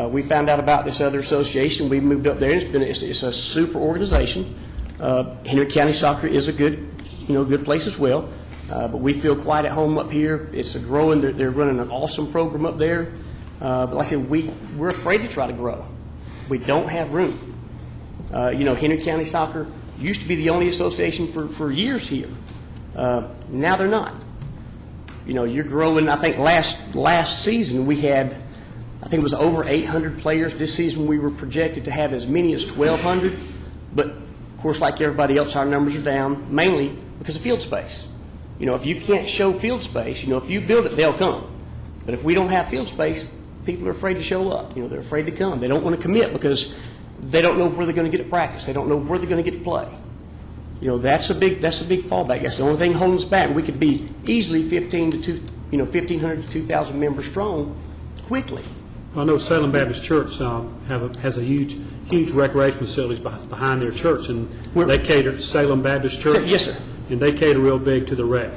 We found out about this other association. We moved up there. It's a super organization. Henry County Soccer is a good place as well. But we feel quite at home up here. It's a growing. They're running an awesome program up there. But like I said, we're afraid to try to grow. We don't have room. Henry County Soccer used to be the only association for years here. Now they're not. You're growing. I think last season we had, I think it was over 800 players. This season we were projected to have as many as 1,200. But of course, like everybody else, our numbers are down mainly because of field space. If you can't show field space, if you build it, they'll come. But if we don't have field space, people are afraid to show up. They're afraid to come. They don't want to commit because they don't know where they're going to get to practice. They don't know where they're going to get to play. That's a big fallback. That's the only thing holding us back. We could be easily 1,500 to 2,000 members strong quickly. I know Salem Baptist Church has a huge recreation facilities behind their church, and they cater to Salem Baptist Church. Yes, sir. And they cater real big to the rec,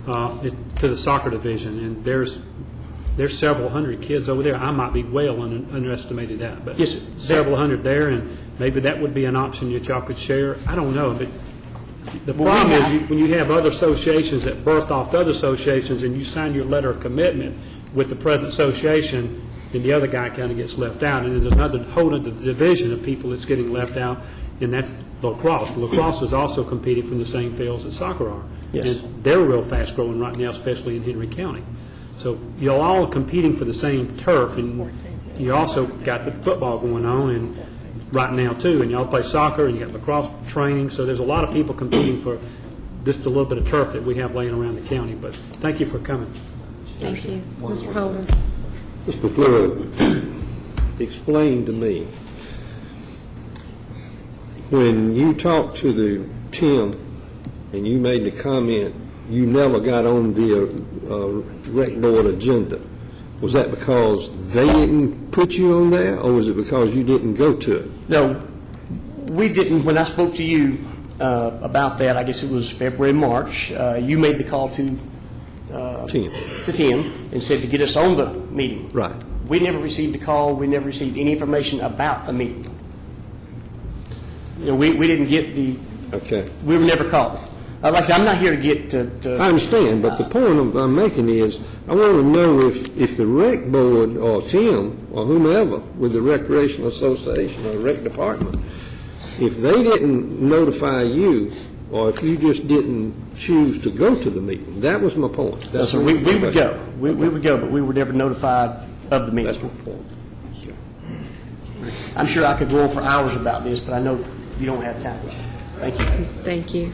to the soccer division. And there's several hundred kids over there. I might be well underestimated that, but yes, several hundred there, and maybe that would be an option that y'all could share. I don't know, but the problem is when you have other associations that birthed off other associations, and you sign your letter of commitment with the present association, and the other guy kind of gets left out, and there's another whole other division of people that's getting left out, and that's lacrosse. Lacrosse is also competing from the same fields that soccer are. Yes. And they're real fast growing right now, especially in Henry County. So you're all competing for the same turf, and you also got the football going on and right now too, and y'all play soccer and you got lacrosse training, so there's a lot of people competing for just a little bit of turf that we have laying around the county. But thank you for coming. Thank you. Mr. Holder. Mr. Flood, explain to me, when you talked to the Tim and you made the comment, you never got on the rec board agenda. Was that because they didn't put you on there, or was it because you didn't go to it? No, we didn't. When I spoke to you about that, I guess it was February, March, you made the call to Tim and said to get us on the meeting. Right. We never received a call. We never received any information about a meeting. We didn't get the... Okay. We were never called. Like I said, I'm not here to get to... I understand, but the point I'm making is I want to know if the rec board or Tim or whomever with the Recreational Association or the rec department, if they didn't notify you or if you just didn't choose to go to the meeting. That was my point. That's we would go. We would go, but we were never notified of the meeting. That's my point. I'm sure I could go on for hours about this, but I know you don't have time. Thank you. Thank you.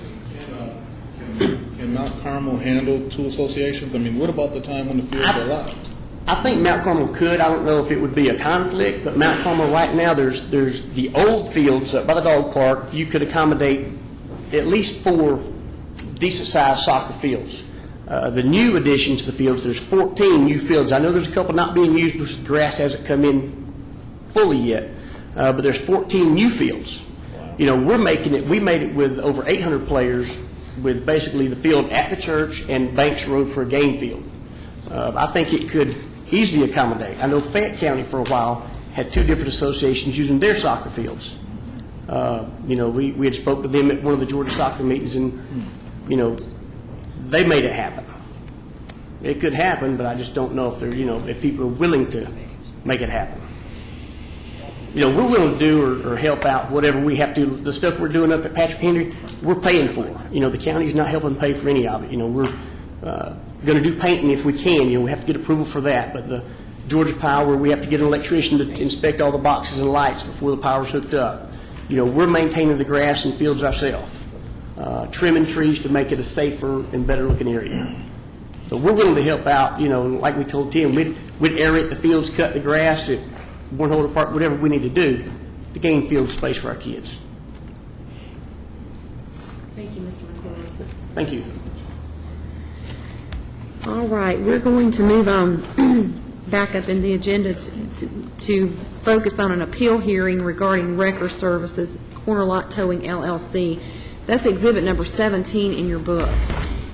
Can Mount Carmel handle two associations? I mean, what about the time when the fields are allowed? I think Mount Carmel could. I don't know if it would be a conflict, but Mount Carmel right now, there's the old fields by the dog park. You could accommodate at least 4 decent-sized soccer fields. The new addition to the fields, there's 14 new fields. I know there's a couple not being used because the grass hasn't come in fully yet, but there's 14 new fields. You know, we made it with over 800 players with basically the field at the church and Banks Road for a game field. I think it could easily accommodate. I know Fayette County for a while had 2 different associations using their soccer fields. You know, we had spoke with them at one of the Georgia soccer meetings, and, you know, they made it happen. It could happen, but I just don't know if they're, you know, if people are willing to make it happen. You know, we're willing to do or help out whatever we have to. The stuff we're doing up at Patrick Henry, we're paying for. You know, the county's not helping pay for any of it. You know, we're going to do painting if we can. You know, we have to get approval for that. But the Georgia Power, we have to get an electrician to inspect all the boxes and lights before the power's hooked up. You know, we're maintaining the grass and fields ourselves, trimming trees to make it a safer and better looking area. So we're willing to help out. You know, like we told Tim, we'd aerate the fields, cut the grass at one hole apart, whatever we need to do to gain field space for our kids. Thank you, Mr. McCoy. Thank you. All right, we're going to move on back up in the agenda to focus on an appeal hearing regarding Wrecker Services, Corner Lot Towing LLC. That's exhibit number 17 in your book.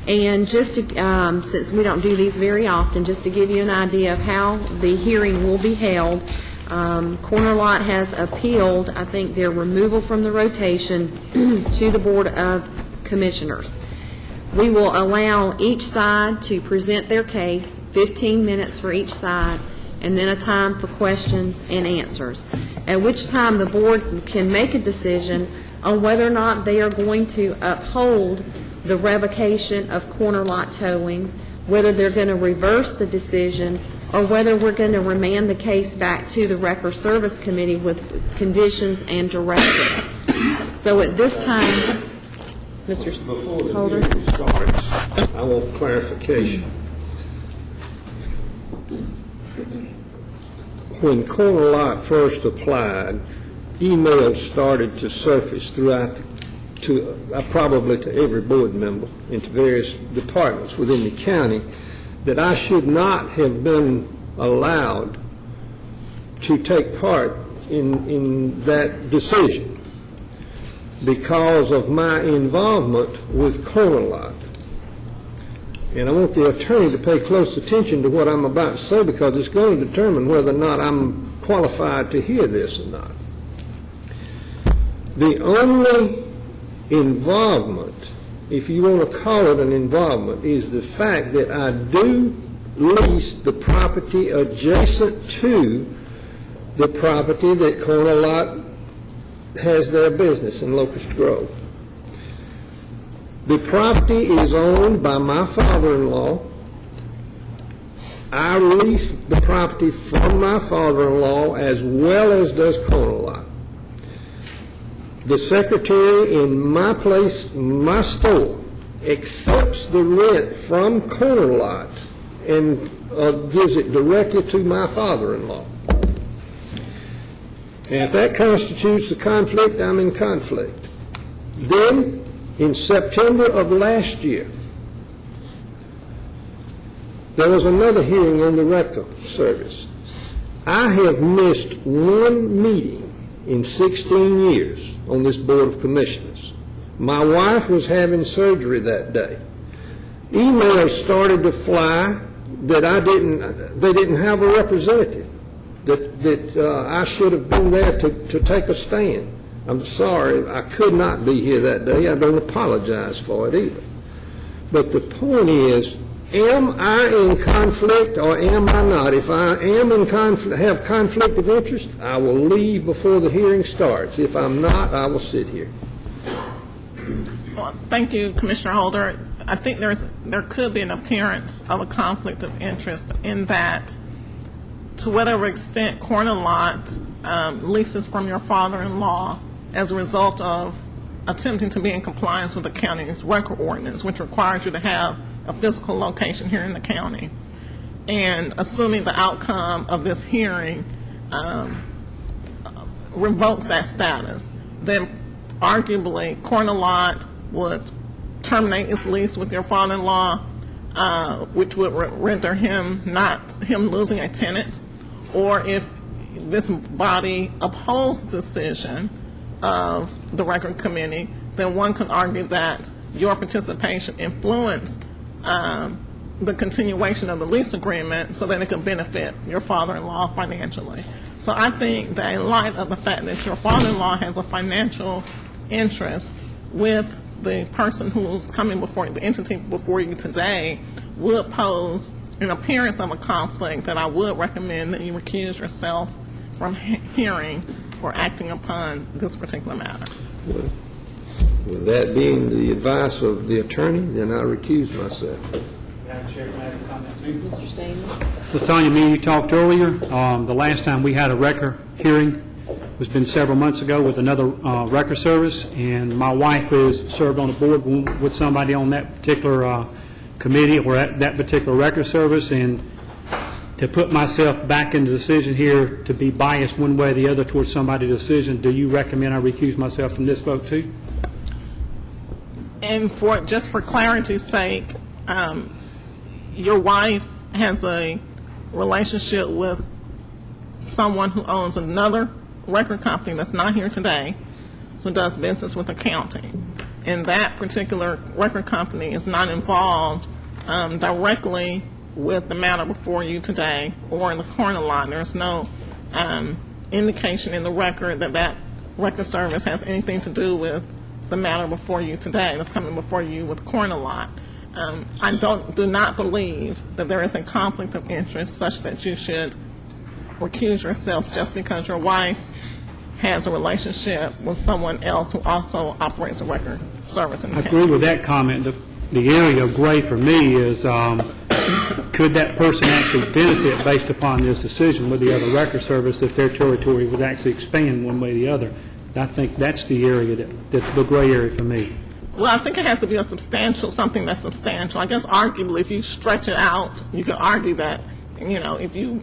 And just to, since we don't do these very often, just to give you an idea of how the hearing will be held, Corner Lot has appealed, I think, their removal from the rotation to the Board of Commissioners. We will allow each side to present their case, 15 minutes for each side, and then a time for questions and answers, at which time the board can make a decision on whether or not they are going to uphold the revocation of corner lot towing, whether they're going to reverse the decision, or whether we're going to remand the case back to the Wrecker Service Committee with conditions and directives. So at this time, Mr. Holder. Before the hearing starts, I want clarification. When corner lot first applied, emails started to surface throughout probably to every board member and to various departments within the county that I should not have been allowed to take part in that decision because of my involvement with corner lot. And I want the attorney to pay close attention to what I'm about to say because it's going to determine whether or not I'm qualified to hear this or not. The only involvement, if you want to call it an involvement, is the fact that I do lease the property adjacent to the property that Corner Lot has their business in Locust Grove. The property is owned by my father-in-law. I lease the property from my father-in-law as well as does Corner Lot. The secretary in my place, my store, accepts the rent from Corner Lot and gives it directly to my father-in-law. And if that constitutes a conflict, I'm in conflict. Then, in September of last year, there was another hearing on the Wrecker service. I have missed one meeting in 16 years on this Board of Commissioners. My wife was having surgery that day. Emails started to fly that they didn't have a representative, that I should have been there to take a stand. I'm sorry, I could not be here that day. I don't apologize for it either. But the point is, am I in conflict or am I not? If I am in have conflict of interest, I will leave before the hearing starts. If I'm not, I will sit here. Well, thank you, Commissioner Holder. I think there could be an appearance of a conflict of interest in that, to whatever extent Corner Lot leases from your father-in-law as a result of attempting to be in compliance with the county's record ordinance, which requires you to have a physical location here in the county. And assuming the outcome of this hearing revokes that status, then arguably Corner Lot would terminate its lease with your father-in-law, which would render him losing a tenant, or if this body upholds the decision of the record committee, then one could argue that your participation influenced the continuation of the lease agreement so that it could benefit your father-in-law financially. So I think that in light of the fact that your father-in-law has a financial interest with the person who's coming before the entity before you today would pose an appearance of a conflict that I would recommend that you recuse yourself from hearing or acting upon this particular matter. With that being the advice of the attorney, then I recuse myself. Mr. Staley? Latanya, me and you talked earlier. The last time we had a record hearing was been several months ago with another record service, and my wife has served on a board with somebody on that particular committee or at that particular record service, and to put myself back in the decision here to be biased one way or the other towards somebody's decision, do you recommend I recuse myself from this vote too? And just for clarity's sake, your wife has a relationship with someone who owns another record company that's not here today, who does business with accounting. And that particular record company is not involved directly with the matter before you today or in the corner lot. There's no indication in the record that that record service has anything to do with the matter before you today that's coming before you with corner lot. I do not believe that there is a conflict of interest such that you should recuse yourself just because your wife has a relationship with someone else who also operates a record service in the I county. agree with that comment. The area of gray for me is could that person actually benefit based upon this decision with the other record service if their territory would actually expand one way or the other? I think that's the area that's the gray area for me. Well, I think it has to be something that's substantial. I guess arguably if you stretch it out, you could argue that, if you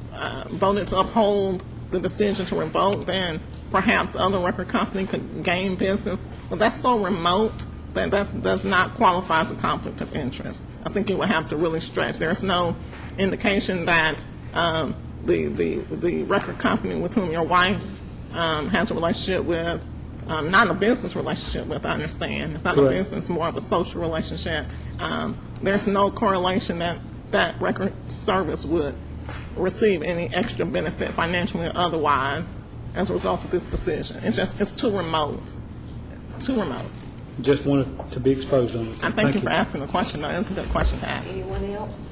voted to uphold the decision to revoke, then perhaps the other record company could gain business. But that's so remote that does not qualify as a conflict of interest. I think you would have to really stretch. There's no indication that the record company with whom your wife has a relationship with, not a business relationship with, I understand. It's not Correct. a business, more of a social relationship. There's no correlation that that record service would receive any extra benefit financially or otherwise as a result of this decision. It's too remote. Too remote. Just wanted to be exposed on it. I thank you for asking the question, though. It's a good question to ask. Anyone else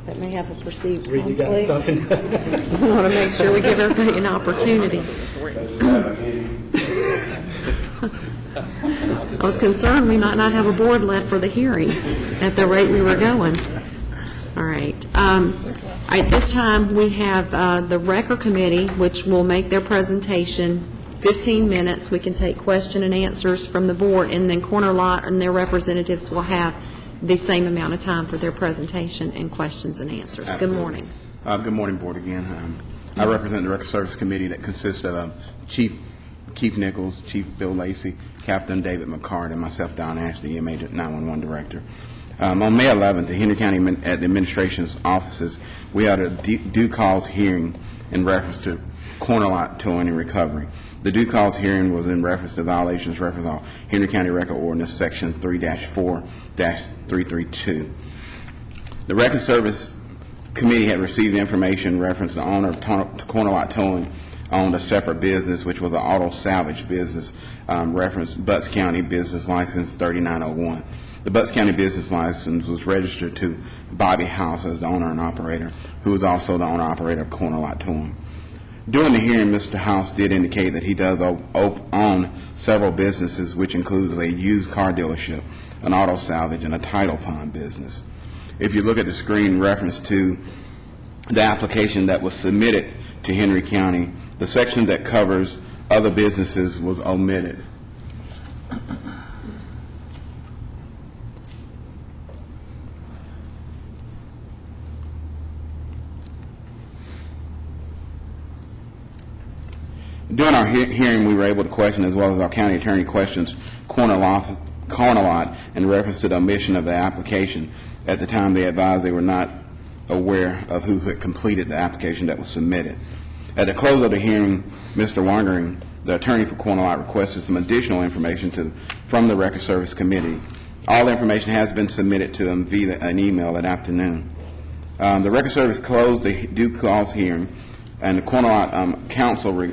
that may have a perceived Reed, you got conflict? something? We want to make sure we give everybody an opportunity. I was concerned we might not have a board left for the hearing at the rate we were going. All right. At this time, we have the record committee, which will make their presentation 15 minutes. We can take question and answers from the board, and then corner lot and their representatives will have the same amount of time for their presentation and questions and answers. Good morning. Good morning, Board, again. I represent the Record Service Committee that consists of Chief Keith Nichols, Chief Bill Lacey, Captain David McCart, and myself, Don Ashley, EMA 911 Director. On May 11th, the Henry County at the administration's offices, we had a due cause hearing in reference to corner lot towing and recovery. The due cause hearing was in reference to violations referenced on Henry County Record Ordinance Section 3-4-332. The Record Service Committee had received information reference the owner of corner lot towing owned a separate business, which was an auto salvage business, reference Butts County Business License 3901. The Butts County business license was registered to Bobby House as the owner and operator, who was also the owner-operator of corner lot towing. During the hearing, Mr. House did indicate that he does own several businesses, which includes a used car dealership, an auto salvage, and a title pond business. If you look at the screen reference to the application that was submitted to Henry County, the section that covers other businesses was omitted. During our hearing, we were able to question, as well as our county attorney questions, corner lot in reference to the omission of the application. At the time, they advised they were not aware of who had completed the application that was submitted. At the close of the hearing, Mr. Wandering, the attorney for Corner Lot, requested some additional information from the Record Service Committee. All information has been submitted to them via an email that afternoon. The Record Service closed the due cause hearing, and the Corner Lot counsel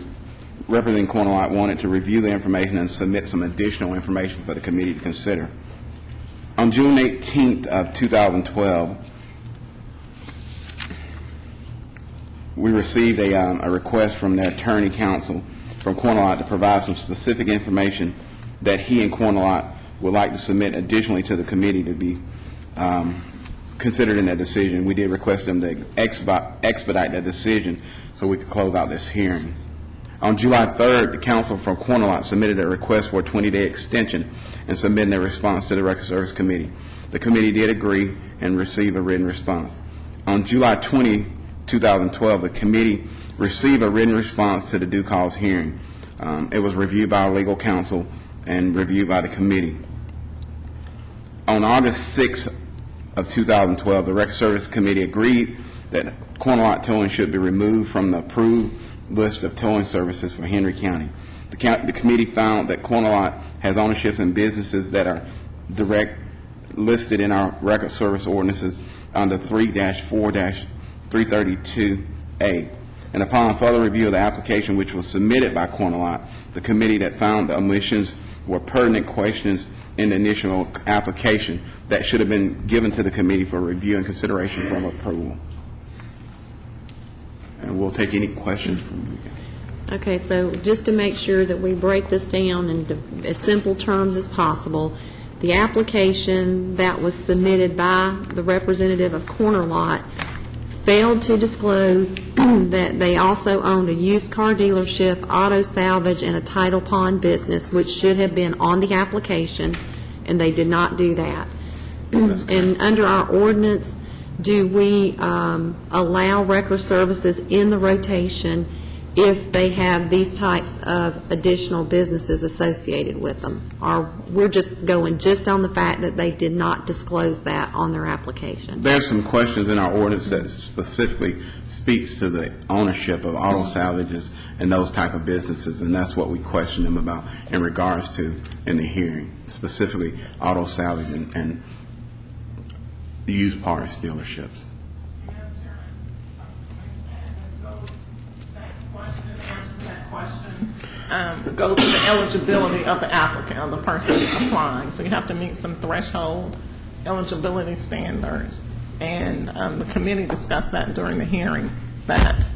representing Corner Lot wanted to review the information and submit some additional information for the committee to consider. On June 18th of 2012, we received a request from the attorney counsel from Corner Lot to provide some specific information that he and Corner Lot would like to submit additionally to the committee to be considered in that decision. We did request them to expedite that decision so we could close out this hearing. On July 3rd, the counsel from Corner Lot submitted a request for a 20-day extension and submitted a response to the Record Service Committee. The committee did agree and received a written response. On July 20, 2012, the committee received a written response to the due cause hearing. It was reviewed by our legal counsel and reviewed by the committee. On August 6th of 2012, the Record Service Committee agreed that Corner Lot towing should be removed from the approved list of towing services for Henry County. The committee found that Corner Lot has ownerships in businesses that are direct listed in our record service ordinances under 3-4-332A. And upon further review of the application, which was submitted by Corner Lot, the committee that found the omissions were pertinent questions in the initial application that should have been given to the committee for review and consideration from approval. And we'll take any questions from you. Okay, so just to make sure that we break this down in as simple terms as possible, the application that was submitted by the representative of Corner Lot failed to disclose that they also owned a used car dealership, auto salvage, and a title pond business, which should have been on the application, and they did not do that. And under our ordinance, do we allow record services in the rotation if they have these types of additional businesses associated with them? Or we're just going just on the fact that they did not disclose that on their application? There's some questions in our ordinance that specifically speaks to the ownership of auto salvages and those type of businesses, and that's what we question them about in regards to in the hearing, specifically auto salvage and used parts dealerships. Goes to the eligibility of the applicant, of the person applying. So you have to meet some threshold eligibility standards. And the committee discussed that during the hearing, that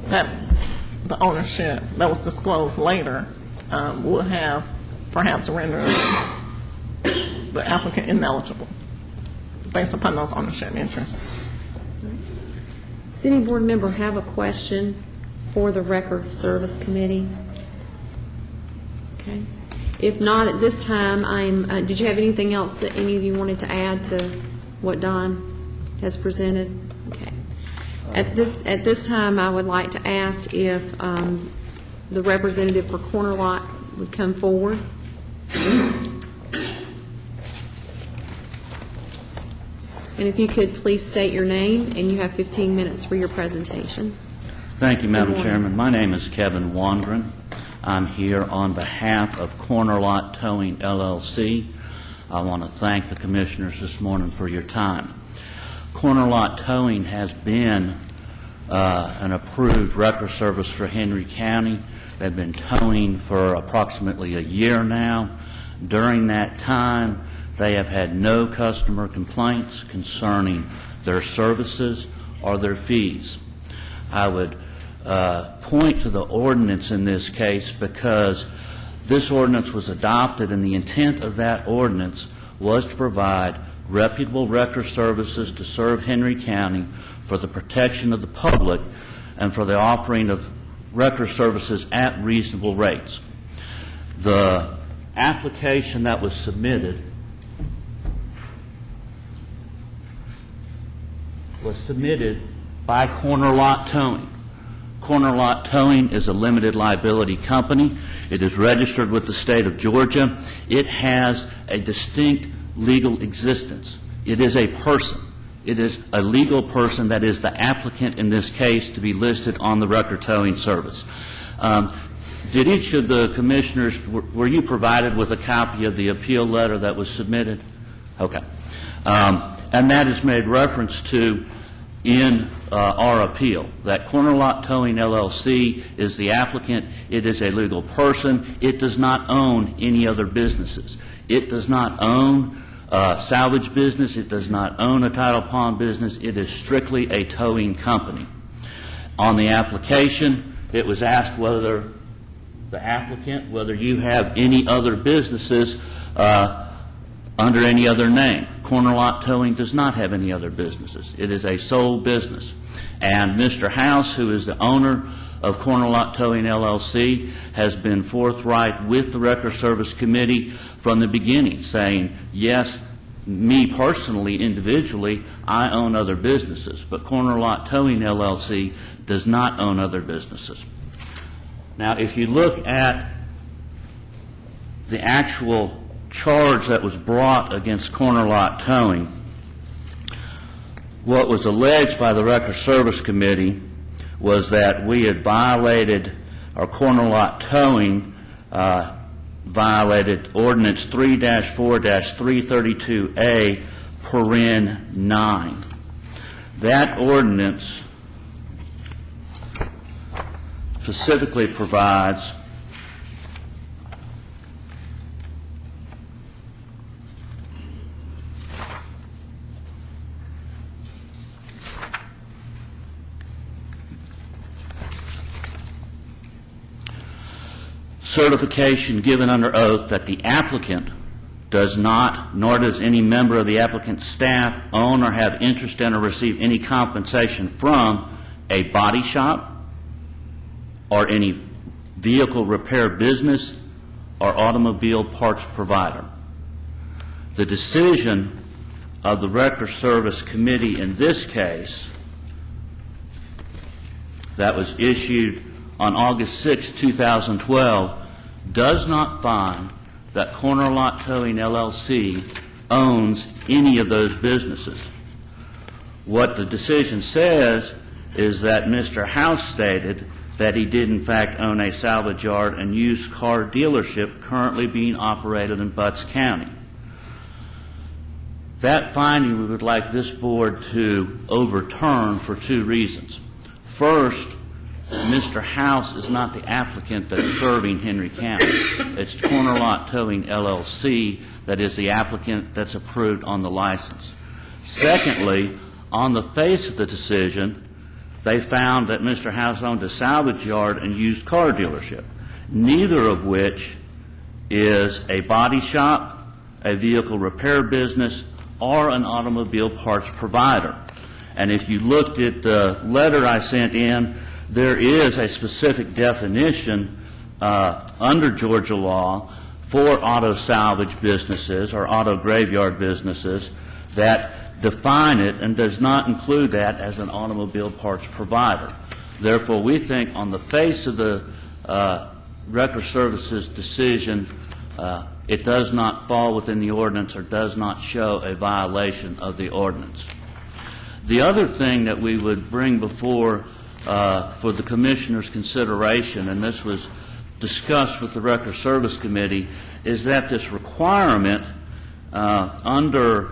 the ownership that was disclosed later will have perhaps rendered the applicant ineligible based upon those ownership interests. City Board member have a question for the Record Service Committee? Okay. If not, at this time, did you have anything else that any of you wanted to add to what Don has presented? Okay. At this time, I would like to ask if the representative for Corner Lot would come forward. And if you could please state your name, and you have 15 minutes for your presentation. Thank you, Madam Chairman. My name is Kevin Wandren. I'm here on behalf of Corner Lot Towing, LLC. I want to thank the commissioners this morning for your time. Corner Lot Towing has been an approved record service for Henry County. They've been towing for approximately a year now. During that time, they have had no customer complaints concerning their services or their fees. I would point to the ordinance in this case because this ordinance was adopted, and the intent of that ordinance was to provide reputable record services to serve Henry County for the protection of the public and for the offering of record services at reasonable rates. The application that was submitted by Corner Lot Towing. Corner Lot Towing is a limited liability company. It is registered with the state of Georgia. It has a distinct legal existence. It is a person. It is a legal person that is the applicant in this case to be listed on the record towing service. Did each of the commissioners, were you provided with a copy of the appeal letter that was submitted? Okay. And that is made reference to in our appeal, that Corner Lot Towing LLC is the applicant. It is a legal person. It does not own any other businesses. It does not own a salvage business. It does not own a title pond business. It is strictly a towing company. On the application, it was asked whether the applicant, whether you have any other businesses under any other name. Corner Lot Towing does not have any other businesses. It is a sole business. And Mr. House, who is the owner of Corner Lot Towing LLC, has been forthright with the Record Service Committee from the beginning, saying, yes, me personally, individually, I own other businesses, but Corner Lot Towing LLC does not own other businesses. Now, if you look at the actual charge that was brought against Corner Lot Towing, what was alleged by the Record Service Committee was that we had violated, or Corner Lot Towing violated Ordinance 3-4-332A, paren 9. That ordinance specifically provides certification given under oath that the applicant does not, nor does any member of the applicant's staff, own or have interest in or receive any compensation from a body shop or any vehicle repair business or automobile parts provider. The decision of the Record Service Committee in this case that was issued on August 6, 2012, does not find that Corner Lot Towing LLC owns any of those businesses. What the decision says is that Mr. House stated that he did in fact own a salvage yard and used car dealership currently being operated in Butts County. That finding we would like this board to overturn for two reasons. First, Mr. House is not the applicant that's serving Henry County. It's Corner Lot Towing LLC that is the applicant that's approved on the license. Secondly, on the face of the decision, they found that Mr. House owned a salvage yard and used car dealership, neither of which is a body shop, a vehicle repair business, or an automobile parts provider. And if you looked at the letter I sent in, there is a specific definition under Georgia law for auto salvage businesses or auto graveyard businesses that define it and does not include that as an automobile parts provider. Therefore, we think on the face of the Record Service's decision, it does not fall within the ordinance or does not show a violation of the ordinance. The other thing that we would bring before for the Commissioner's consideration, and this was discussed with the Record Service Committee, is that this requirement under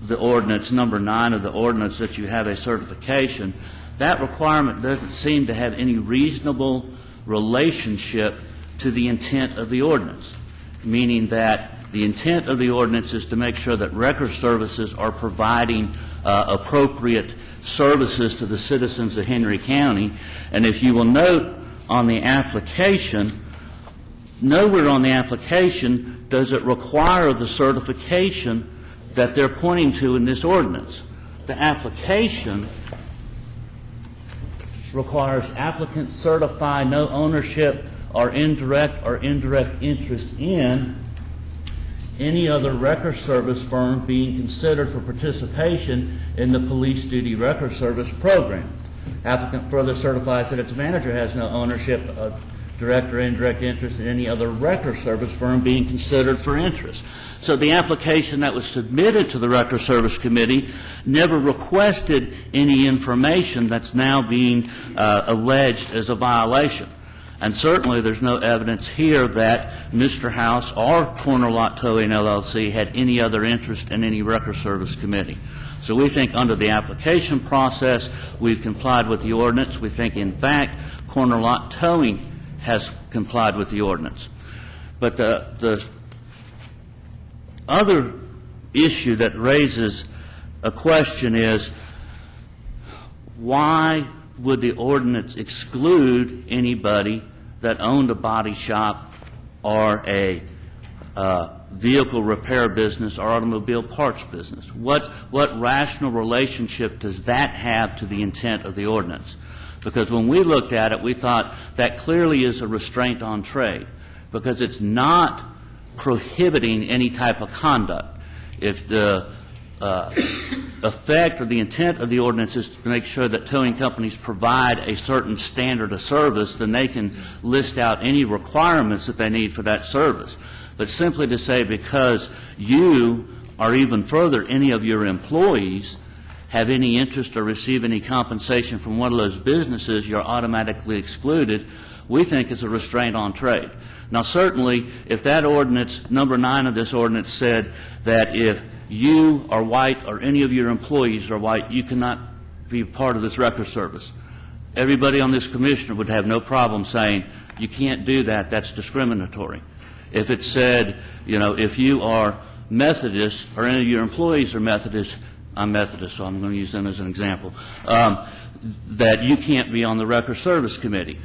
the ordinance, number 9 of the ordinance, that you have a certification, that requirement doesn't seem to have any reasonable relationship to the intent of the ordinance, meaning that the intent of the ordinance is to make sure that record services are providing appropriate services to the citizens of Henry County. And if you will note on the application, nowhere on the application does it require the certification that they're pointing to in this ordinance. The application requires applicants certify no ownership or indirect interest in any other record service firm being considered for participation in the police duty record service program. Applicant further certifies that its manager has no ownership of direct or indirect interest in any other record service firm being considered for interest. So the application that was submitted to the Record Service Committee never requested any information that's now being alleged as a violation. And certainly, there's no evidence here that Mr. House or Corner Lot Towing LLC had any other interest in any Record Service Committee. So we think under the application process, we've complied with the ordinance. We think, in fact, Corner Lot Towing has complied with the ordinance. But the other issue that raises a question is, why would the ordinance exclude anybody that owned a body shop or a vehicle repair business or automobile parts business? What rational relationship does that have to the intent of the ordinance? Because when we looked at it, we thought that clearly is a restraint on trade, because it's not prohibiting any type of conduct. If the effect or the intent of the ordinance is to make sure that towing companies provide a certain standard of service, then they can list out any requirements that they need for that service. But simply to say because you, or even further, any of your employees, have any interest or receive any compensation from one of those businesses, you're automatically excluded, we think is a restraint on trade. Now, certainly, if that ordinance, number 9 of this ordinance, said that if you are white or any of your employees are white, you cannot be part of this record service, everybody on this commissioner would have no problem saying, you can't do that, that's discriminatory. If it said, if you are Methodist or any of your employees are Methodist, I'm Methodist, so I'm going to use them as an example, that you can't be on the Record Service Committee.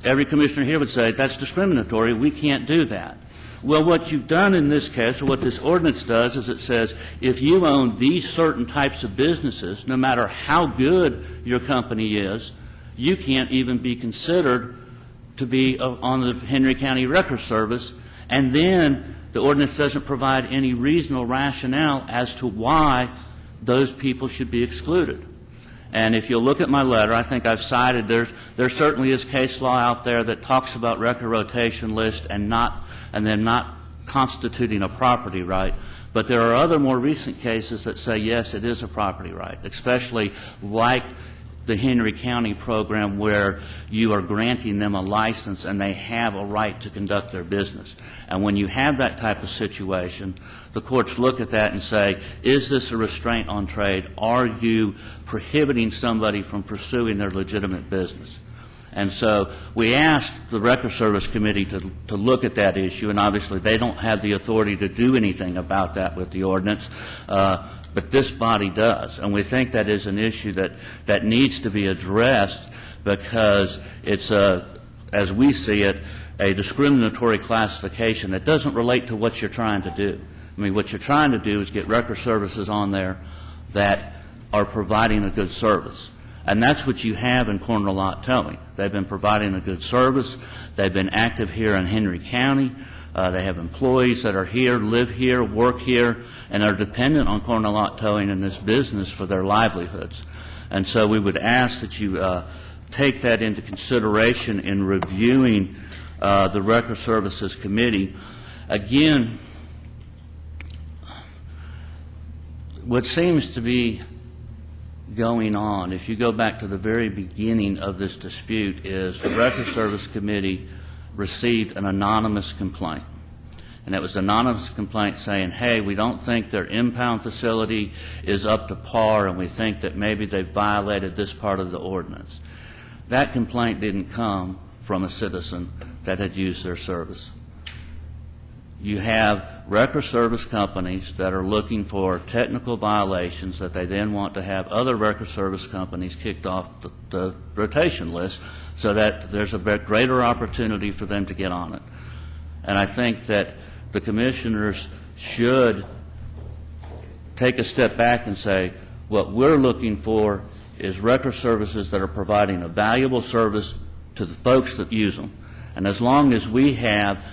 Every commissioner here would say, that's discriminatory, we can't do that. Well, what you've done in this case, or what this ordinance does, is it says, if you own these certain types of businesses, no matter how good your company is, you can't even be considered to be on the Henry County Record Service, and then the ordinance doesn't provide any reasonable rationale as to why those people should be excluded. And if you'll look at my letter, I think I've cited there certainly is case law out there that talks about record rotation list and them not constituting a property right. But there are other more recent cases that say, yes, it is a property right, especially like the Henry County program, where you are granting them a license and they have a right to conduct their business. And when you have that type of situation, the courts look at that and say, is this a restraint on trade? Are you prohibiting somebody from pursuing their legitimate business? And so we asked the Record Service Committee to look at that issue, and obviously they don't have the authority to do anything about that with the ordinance. But this body does, and we think that is an issue that needs to be addressed, because it's, as we see it, a discriminatory classification that doesn't relate to what you're trying to do. I mean, what you're trying to do is get record services on there that are providing a good service. And that's what you have in Corner Lot Towing. They've been providing a good service. They've been active here in Henry County. They have employees that are here, live here, work here, and are dependent on Corner Lot Towing in this business for their livelihoods. And so we would ask that you take that into consideration in reviewing the Record Services Committee. Again, what seems to be going on, if you go back to the very beginning of this dispute, is the Record Service Committee received an anonymous complaint. And it was an anonymous complaint saying, hey, we don't think their impound facility is up to par, and we think that maybe they violated this part of the ordinance. That complaint didn't come from a citizen that had used their service. You have record service companies that are looking for technical violations that they then want to have other record service companies kicked off the rotation list, so that there's a greater opportunity for them to get on it. And I think that the commissioners should take a step back and say, what we're looking for is record services that are providing a valuable service to the folks that use them. And as long as we have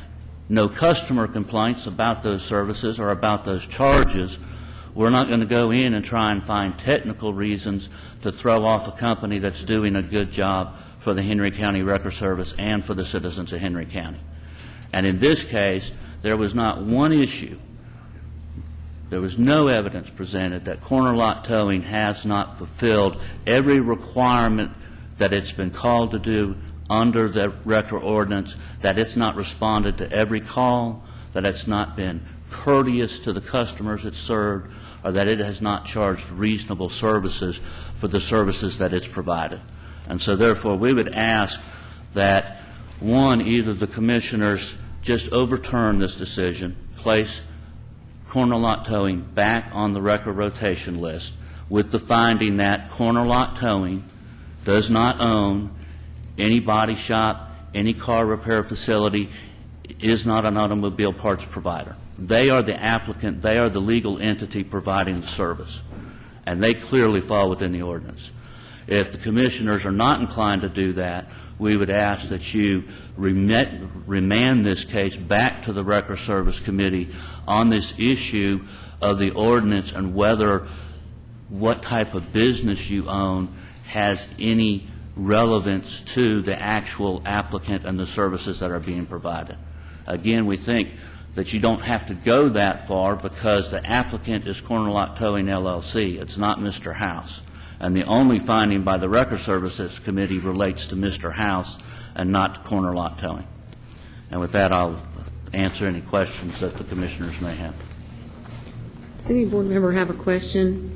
no customer complaints about those services or about those charges, we're not going to go in and try and find technical reasons to throw off a company that's doing a good job for the Henry County Record Service and for the citizens of Henry County. And in this case, there was not one issue, there was no evidence presented that corner lot towing has not fulfilled every requirement that it's been called to do under the record ordinance, that it's not responded to every call, that it's not been courteous to the customers it served, or that it has not charged reasonable services for the services that it's provided. And so therefore, we would ask that, one, either the commissioners just overturn this decision, place corner lot towing back on the record rotation list with the finding that corner lot towing does not own any body shop, any car repair facility, is not an automobile parts provider. They are the applicant, they are the legal entity providing the service, and they clearly fall within the ordinance. If the commissioners are not inclined to do that, we would ask that you remand this case back to the Record Service Committee on this issue of the ordinance and whether what type of business you own has any relevance to the actual applicant and the services that are being provided. Again, we think that you don't have to go that far because the applicant is Corner Lot Towing LLC. It's not Mr. House. And the only finding by the Record Services Committee relates to Mr. House and not to Corner Lot Towing. And with that, I'll answer any questions that the commissioners may have. Does any board member have a question?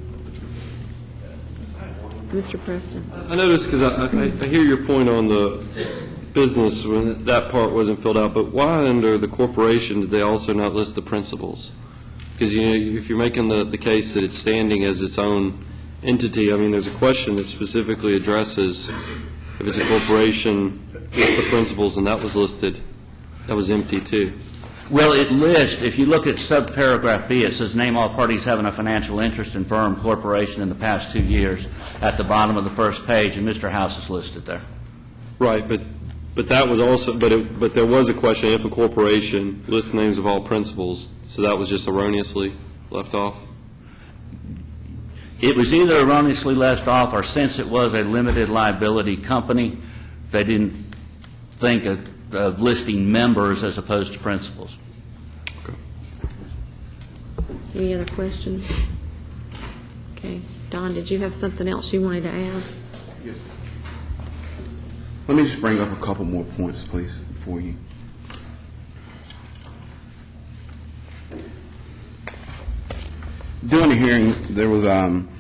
Mr. Preston. I noticed, because I hear your point on the business when that part wasn't filled out, but why under the corporation did they also not list the principals? Because, you know, if you're making the case that it's standing as its own entity, I mean, there's a question that specifically addresses if it's a corporation, it's the principals, and that was listed. That was empty, too. Well, it lists, if you look at subparagraph B, it says name all parties having a financial interest in firm, corporation in the past 2 years at the bottom of the first page, and Mr. House is listed there. Right, but that was also, but there was a question if a corporation lists names of all principals, so that was just erroneously left off? It was either erroneously left off, or since it was a limited liability company, they didn't think of listing members as opposed to principals. Okay. Any other questions? Okay. Don, did you have something else you wanted to add? Yes. Let me just bring up a couple more points, please, for you. During the hearing, there was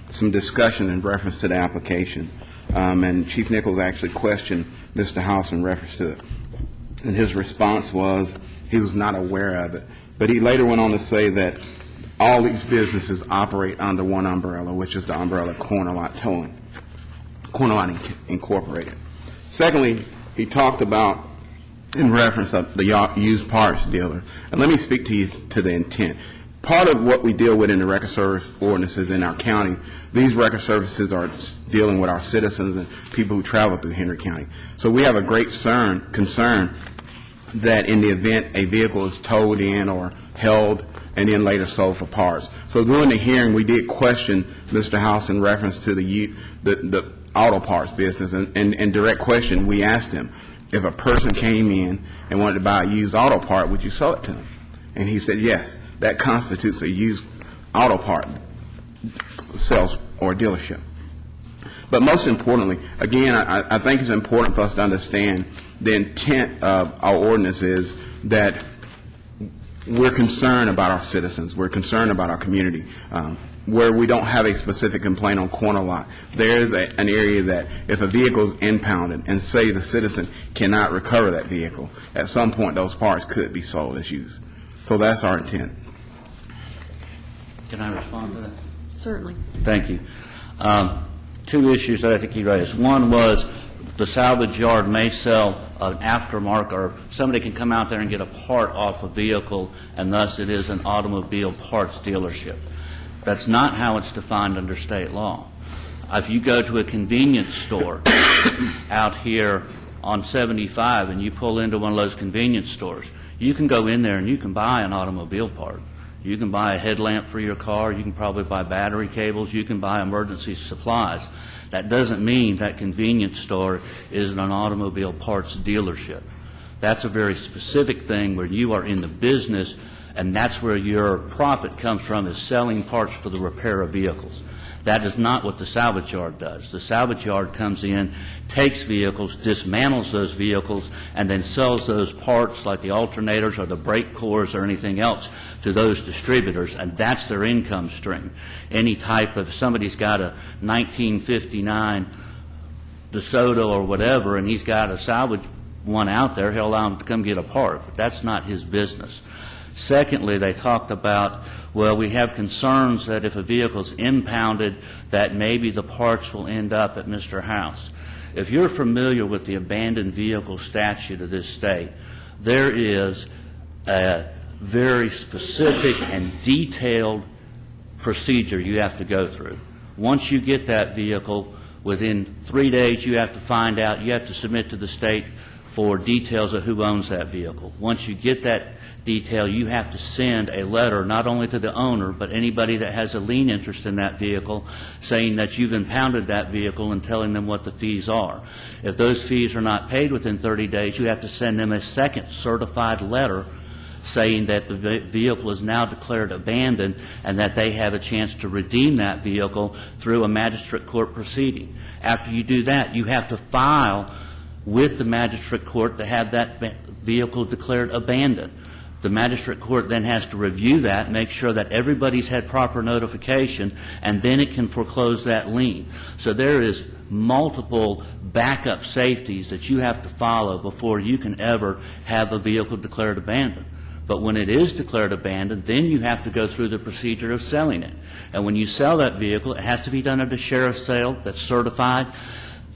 some discussion in reference to the application, and Chief Nichols actually questioned Mr. House in reference to it. And his response was he was not aware of it. But he later went on to say that all these businesses operate under one umbrella, which is the umbrella Corner Lot Towing, Corner Lot Incorporated. Secondly, he talked about, in reference to the used parts dealer, and let me speak to you to the intent. Part of what we deal with in the record service ordinances in our county, these record services are dealing with our citizens and people who travel through Henry County. So we have a great concern that in the event a vehicle is towed in or held and then later sold for parts. So during the hearing, we did question Mr. House in reference to the auto parts business. And direct question, we asked him, if a person came in and wanted to buy a used auto part, would you sell it to them? And he said, yes, that constitutes a used auto part sales or dealership. But most importantly, again, I think it's important for us to understand the intent of our ordinance is that we're concerned about our citizens. We're concerned about our community. Where we don't have a specific complaint on corner lot, there is an area that if a vehicle is impounded and say the citizen cannot recover that vehicle, at some point those parts could be sold as used. So that's our intent. Can I respond to that? Certainly. Thank you. Two issues that I think you raised. One was the salvage yard may sell an aftermarket, or somebody can come out there and get a part off a vehicle, and thus it is an automobile parts dealership. That's not how it's defined under state law. If you go to a convenience store out here on 75 and you pull into one of those convenience stores, you can go in there and you can buy an automobile part. You can buy a headlamp for your car. You can probably buy battery cables. You can buy emergency supplies. That doesn't mean that convenience store is an automobile parts dealership. That's a very specific thing where you are in the business, and that's where your profit comes from, is selling parts for the repair of vehicles. That is not what the salvage yard does. The salvage yard comes in, takes vehicles, dismantles those vehicles, and then sells those parts like the alternators or the brake cores or anything else to those distributors, and that's their income stream. Any type of, somebody's got a 1959 DeSoto or whatever, and he's got a salvage one out there, he'll allow him to come get a part, but that's not his business. Secondly, they talked about, well, we have concerns that if a vehicle's impounded, that maybe the parts will end up at Mr. House. If you're familiar with the abandoned vehicle statute of this state, there is a very specific and detailed procedure you have to go through. Once you get that vehicle, within 3 days you have to find out, you have to submit to the state for details of who owns that vehicle. Once you get that detail, you have to send a letter not only to the owner, but anybody that has a lien interest in that vehicle, saying that you've impounded that vehicle and telling them what the fees are. If those fees are not paid within 30 days, you have to send them a second certified letter saying that the vehicle is now declared abandoned and that they have a chance to redeem that vehicle through a magistrate court proceeding. After you do that, you have to file with the magistrate court to have that vehicle declared abandoned. The magistrate court then has to review that, make sure that everybody's had proper notification, and then it can foreclose that lien. So there is multiple backup safeties that you have to follow before you can ever have a vehicle declared abandoned. But when it is declared abandoned, then you have to go through the procedure of selling it. And when you sell that vehicle, it has to be done at a sheriff's sale that's certified.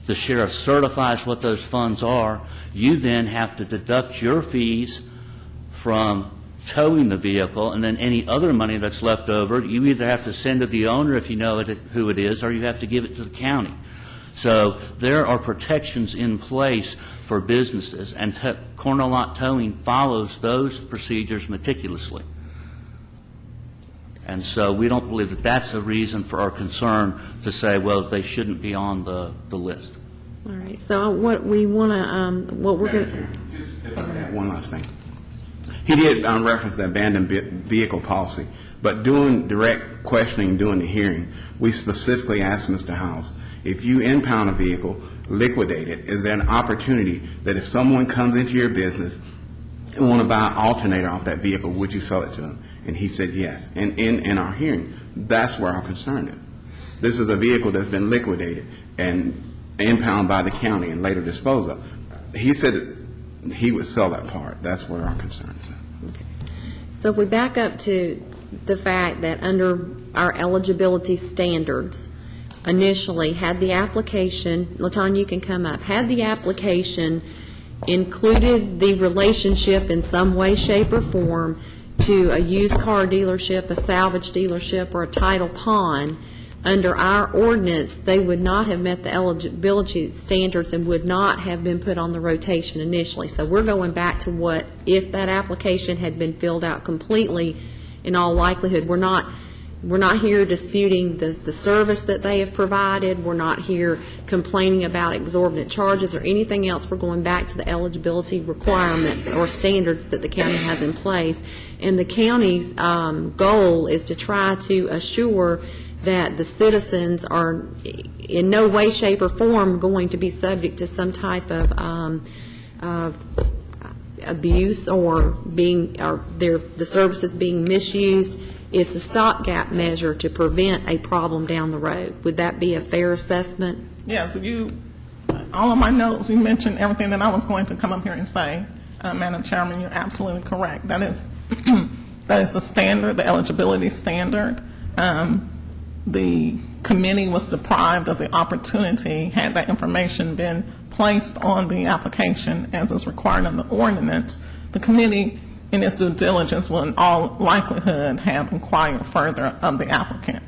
The sheriff certifies what those funds are. You then have to deduct your fees from towing the vehicle, and then any other money that's left over, you either have to send to the owner if you know who it is, or you have to give it to the county. So there are protections in place for businesses, and corner lot towing follows those procedures meticulously. And so we don't believe that that's a reason for our concern to say, well, they shouldn't be on the list. All right. So what we want to, what we're going to... Just one last thing. He did reference the abandoned vehicle policy, but doing direct questioning during the hearing, we specifically asked Mr. House, if you impound a vehicle, liquidate it, is there an opportunity that if someone comes into your business and want to buy an alternator off that vehicle, would you sell it to them? And he said yes. And in our hearing, that's where our concern is. This is a vehicle that's been liquidated and impounded by the county and later disposed of. He said he would sell that part. That's where our concern is. Okay. So if we back up to the fact that under our eligibility standards, initially, had the application, LaTanya, you can come up, had the application included the relationship in some way, shape, or form to a used car dealership, a salvage dealership, or a title pawn, under our ordinance, they would not have met the eligibility standards and would not have been put on the rotation initially. So we're going back to what, if that application had been filled out completely, in all likelihood, we're not here disputing the service that they have provided. We're not here complaining about exorbitant charges or anything else. We're going back to the eligibility requirements or standards that the county has in place. And the county's goal is to try to assure that the citizens are in no way, shape, or form going to be subject to some type of abuse or the services being misused. It's a stopgap measure to prevent a problem down the road. Would that be a fair assessment? Yes. All of my notes, you mentioned everything that I was going to come up here and say. Madam Chairman, you're absolutely correct. That is the standard, the eligibility standard. The committee was deprived of the opportunity, had that information been placed on the application as is required in the ordinance, the committee in its due diligence will in all likelihood have inquired further of the applicant.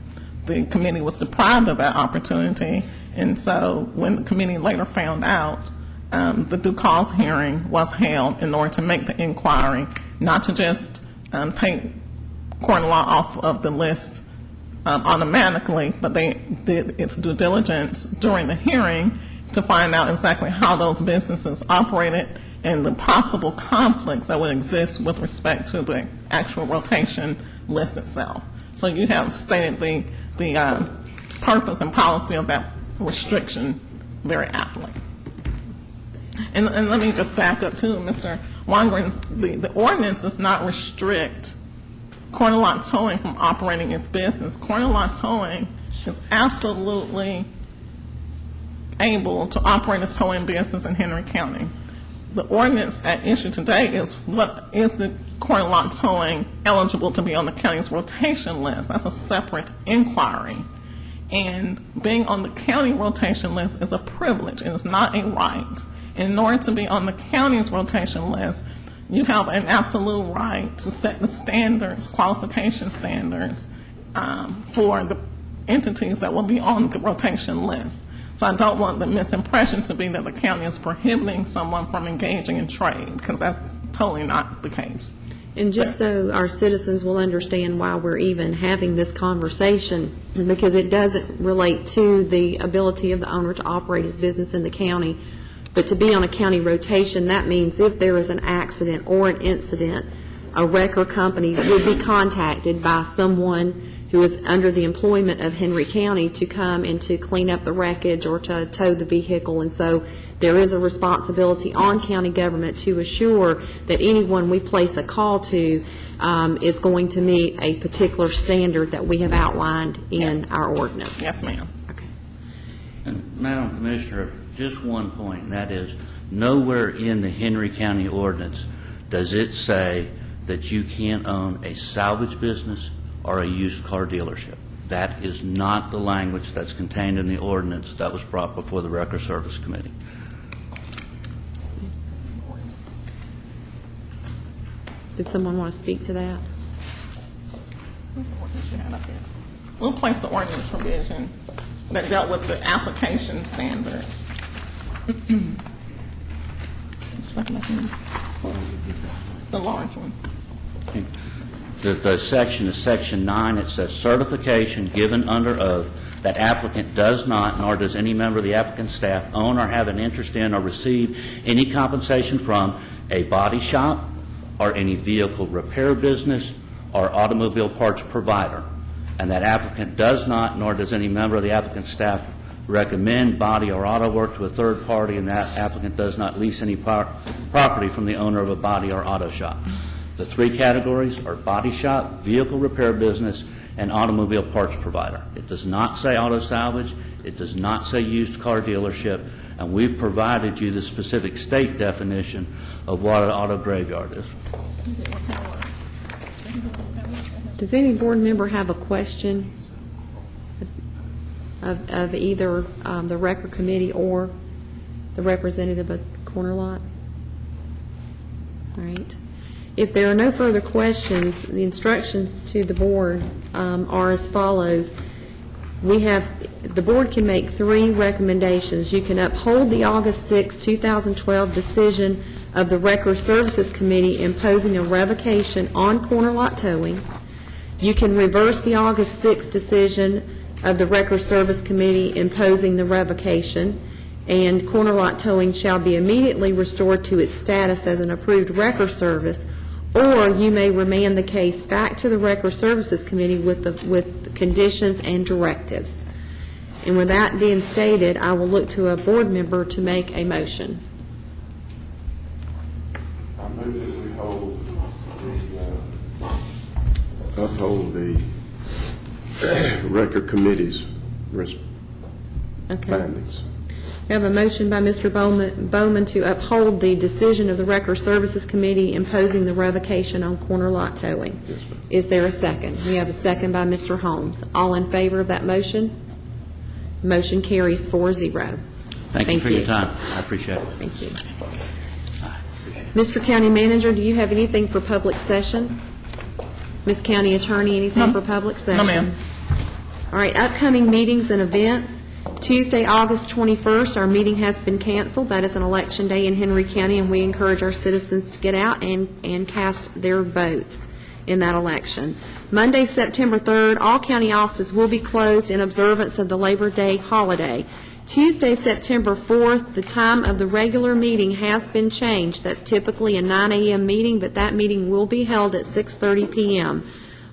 The committee was deprived of that opportunity, and so when the committee later found out, the due cause hearing was held in order to make the inquiry, not to just take corner law off of the list automatically, but they did its due diligence during the hearing to find out exactly how those businesses operated and the possible conflicts that would exist with respect to the actual rotation list itself. So you have stated the purpose and policy of that restriction very aptly. And let me just back up too, Mr. Wangren's, the ordinance does not restrict corner lot towing from operating its business. Corner lot towing is absolutely able to operate a towing business in Henry County. The ordinance at issue today is what is the corner lot towing eligible to be on the county's rotation list. That's a separate inquiry. And being on the county rotation list is a privilege. It is not a right. In order to be on the county's rotation list, you have an absolute right to set the standards, qualification standards, for the entities that will be on the rotation list. So I don't want the misimpression to be that the county is prohibiting someone from engaging in trade, because that's totally not the case. And just so our citizens will understand why we're even having this conversation, because it doesn't relate to the ability of the owner to operate his business in the county, but to be on a county rotation, that means if there is an accident or an incident, a wrecker company would be contacted by someone who is under the employment of Henry County to come and to clean up the wreckage or to tow the vehicle. And so there is a responsibility on county government to assure that anyone we place a call to is going to meet a particular standard that we have outlined in our ordinance. Yes, ma'am. Okay. And Madam Commissioner, just one point, and that is nowhere in the Henry County ordinance does it say that you can't own a salvage business or a used car dealership. That is not the language that's contained in the ordinance that was brought before the Record Service Committee. Did someone want to speak to that? We'll place the ordinance provision that dealt with the application standards. The large one. The section is Section 9. It says certification given under oath that applicant does not, nor does any member of the applicant's staff, own or have an interest in or receive any compensation from a body shop or any vehicle repair business or automobile parts provider. And that applicant does not, nor does any member of the applicant's staff recommend body or auto work to a third party, and that applicant does not lease any property from the owner of a body or auto shop. The three categories are body shop, vehicle repair business, and automobile parts provider. It does not say auto salvage. It does not say used car dealership. And we've provided you the specific state definition of what an auto graveyard is. Does any board member have a question of either the Record Committee or the representative of Corner Lot? All right. If there are no further questions, the instructions to the board are as follows. The board can make three recommendations. You can uphold the August 6, 2012 decision of the Record Services Committee imposing a revocation on corner lot towing. You can reverse the August 6 decision of the Record Service Committee imposing the revocation, and corner lot towing shall be immediately restored to its status as an approved record service, or you may remand the case back to the Record Services Committee with conditions and directives. And with that being stated, I will look to a board member to make a motion. I move that we uphold the Record Committee's findings. We have a motion by Mr. Bowman to uphold the decision of the Record Services Committee imposing the revocation on corner lot towing. Yes, ma'am. Is there a second? We have a second by Mr. Holmes. All in favor of that motion? Motion carries 4-0. Thank you for your time. I appreciate it. Thank you. Mr. County Manager, do you have anything for public session? Ms. County Attorney, anything for public session? No, ma'am. All right, upcoming meetings and events. Tuesday, August 21st, our meeting has been canceled. That is an election day in Henry County, and we encourage our citizens to get out and cast their votes in that election. Monday, September 3rd, all county offices will be closed in observance of the Labor Day holiday. Tuesday, September 4th, the time of the regular meeting has been changed. That's typically a 9 a.m. meeting, but that meeting will be held at 6:30 p.m.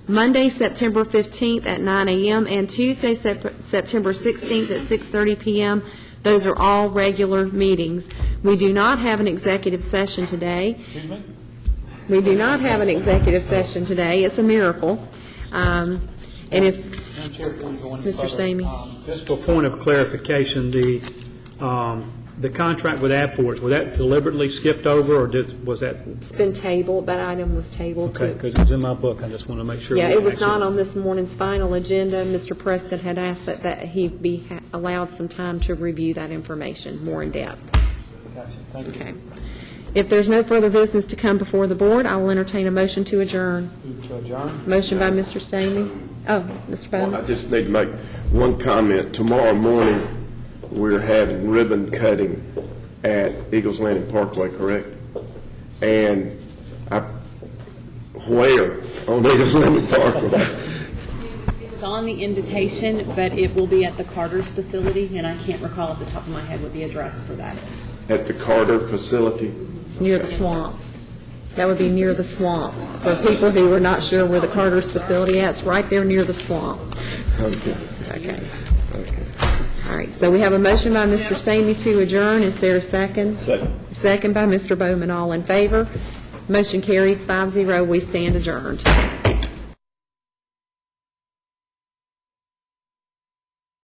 Monday, September 15th at 9 a.m., and Tuesday, September 16th at 6:30 p.m. Those are all regular meetings. We do not have an executive session today. We do not have an executive session today. It's a miracle. And if, Mr. Stamey? Just for point of clarification, the contract with AdForce, was that deliberately skipped over, or was that? It's been tabled. That item was tabled. Okay, because it was in my book. I just want to make sure. Yeah, it was not on this morning's final agenda. Mr. Preston had asked that he be allowed some time to review that information more in depth. Gotcha. Thank you. Okay. If there's no further business to come before the board, I will entertain a motion to adjourn. Move to adjourn. Motion by Mr. Stamey. Oh, Mr. Bowman. I just need to make one comment. Tomorrow morning, we're having ribbon cutting at Eagles Landing Parkway, correct? And where on Eagles Landing Parkway? It's on the invitation, but it will be at the Carter's facility, and I can't recall off the top of my head what the address for that is. At the Carter facility? It's near the swamp. That would be near the swamp. For people who are not sure where the Carter's facility is, it's right there near the swamp. Okay. All right, so we have a motion by Mr. Stamey to adjourn. Is there a second? Second. Second by Mr. Bowman. All in favor? Motion carries 5-0. We stand adjourned.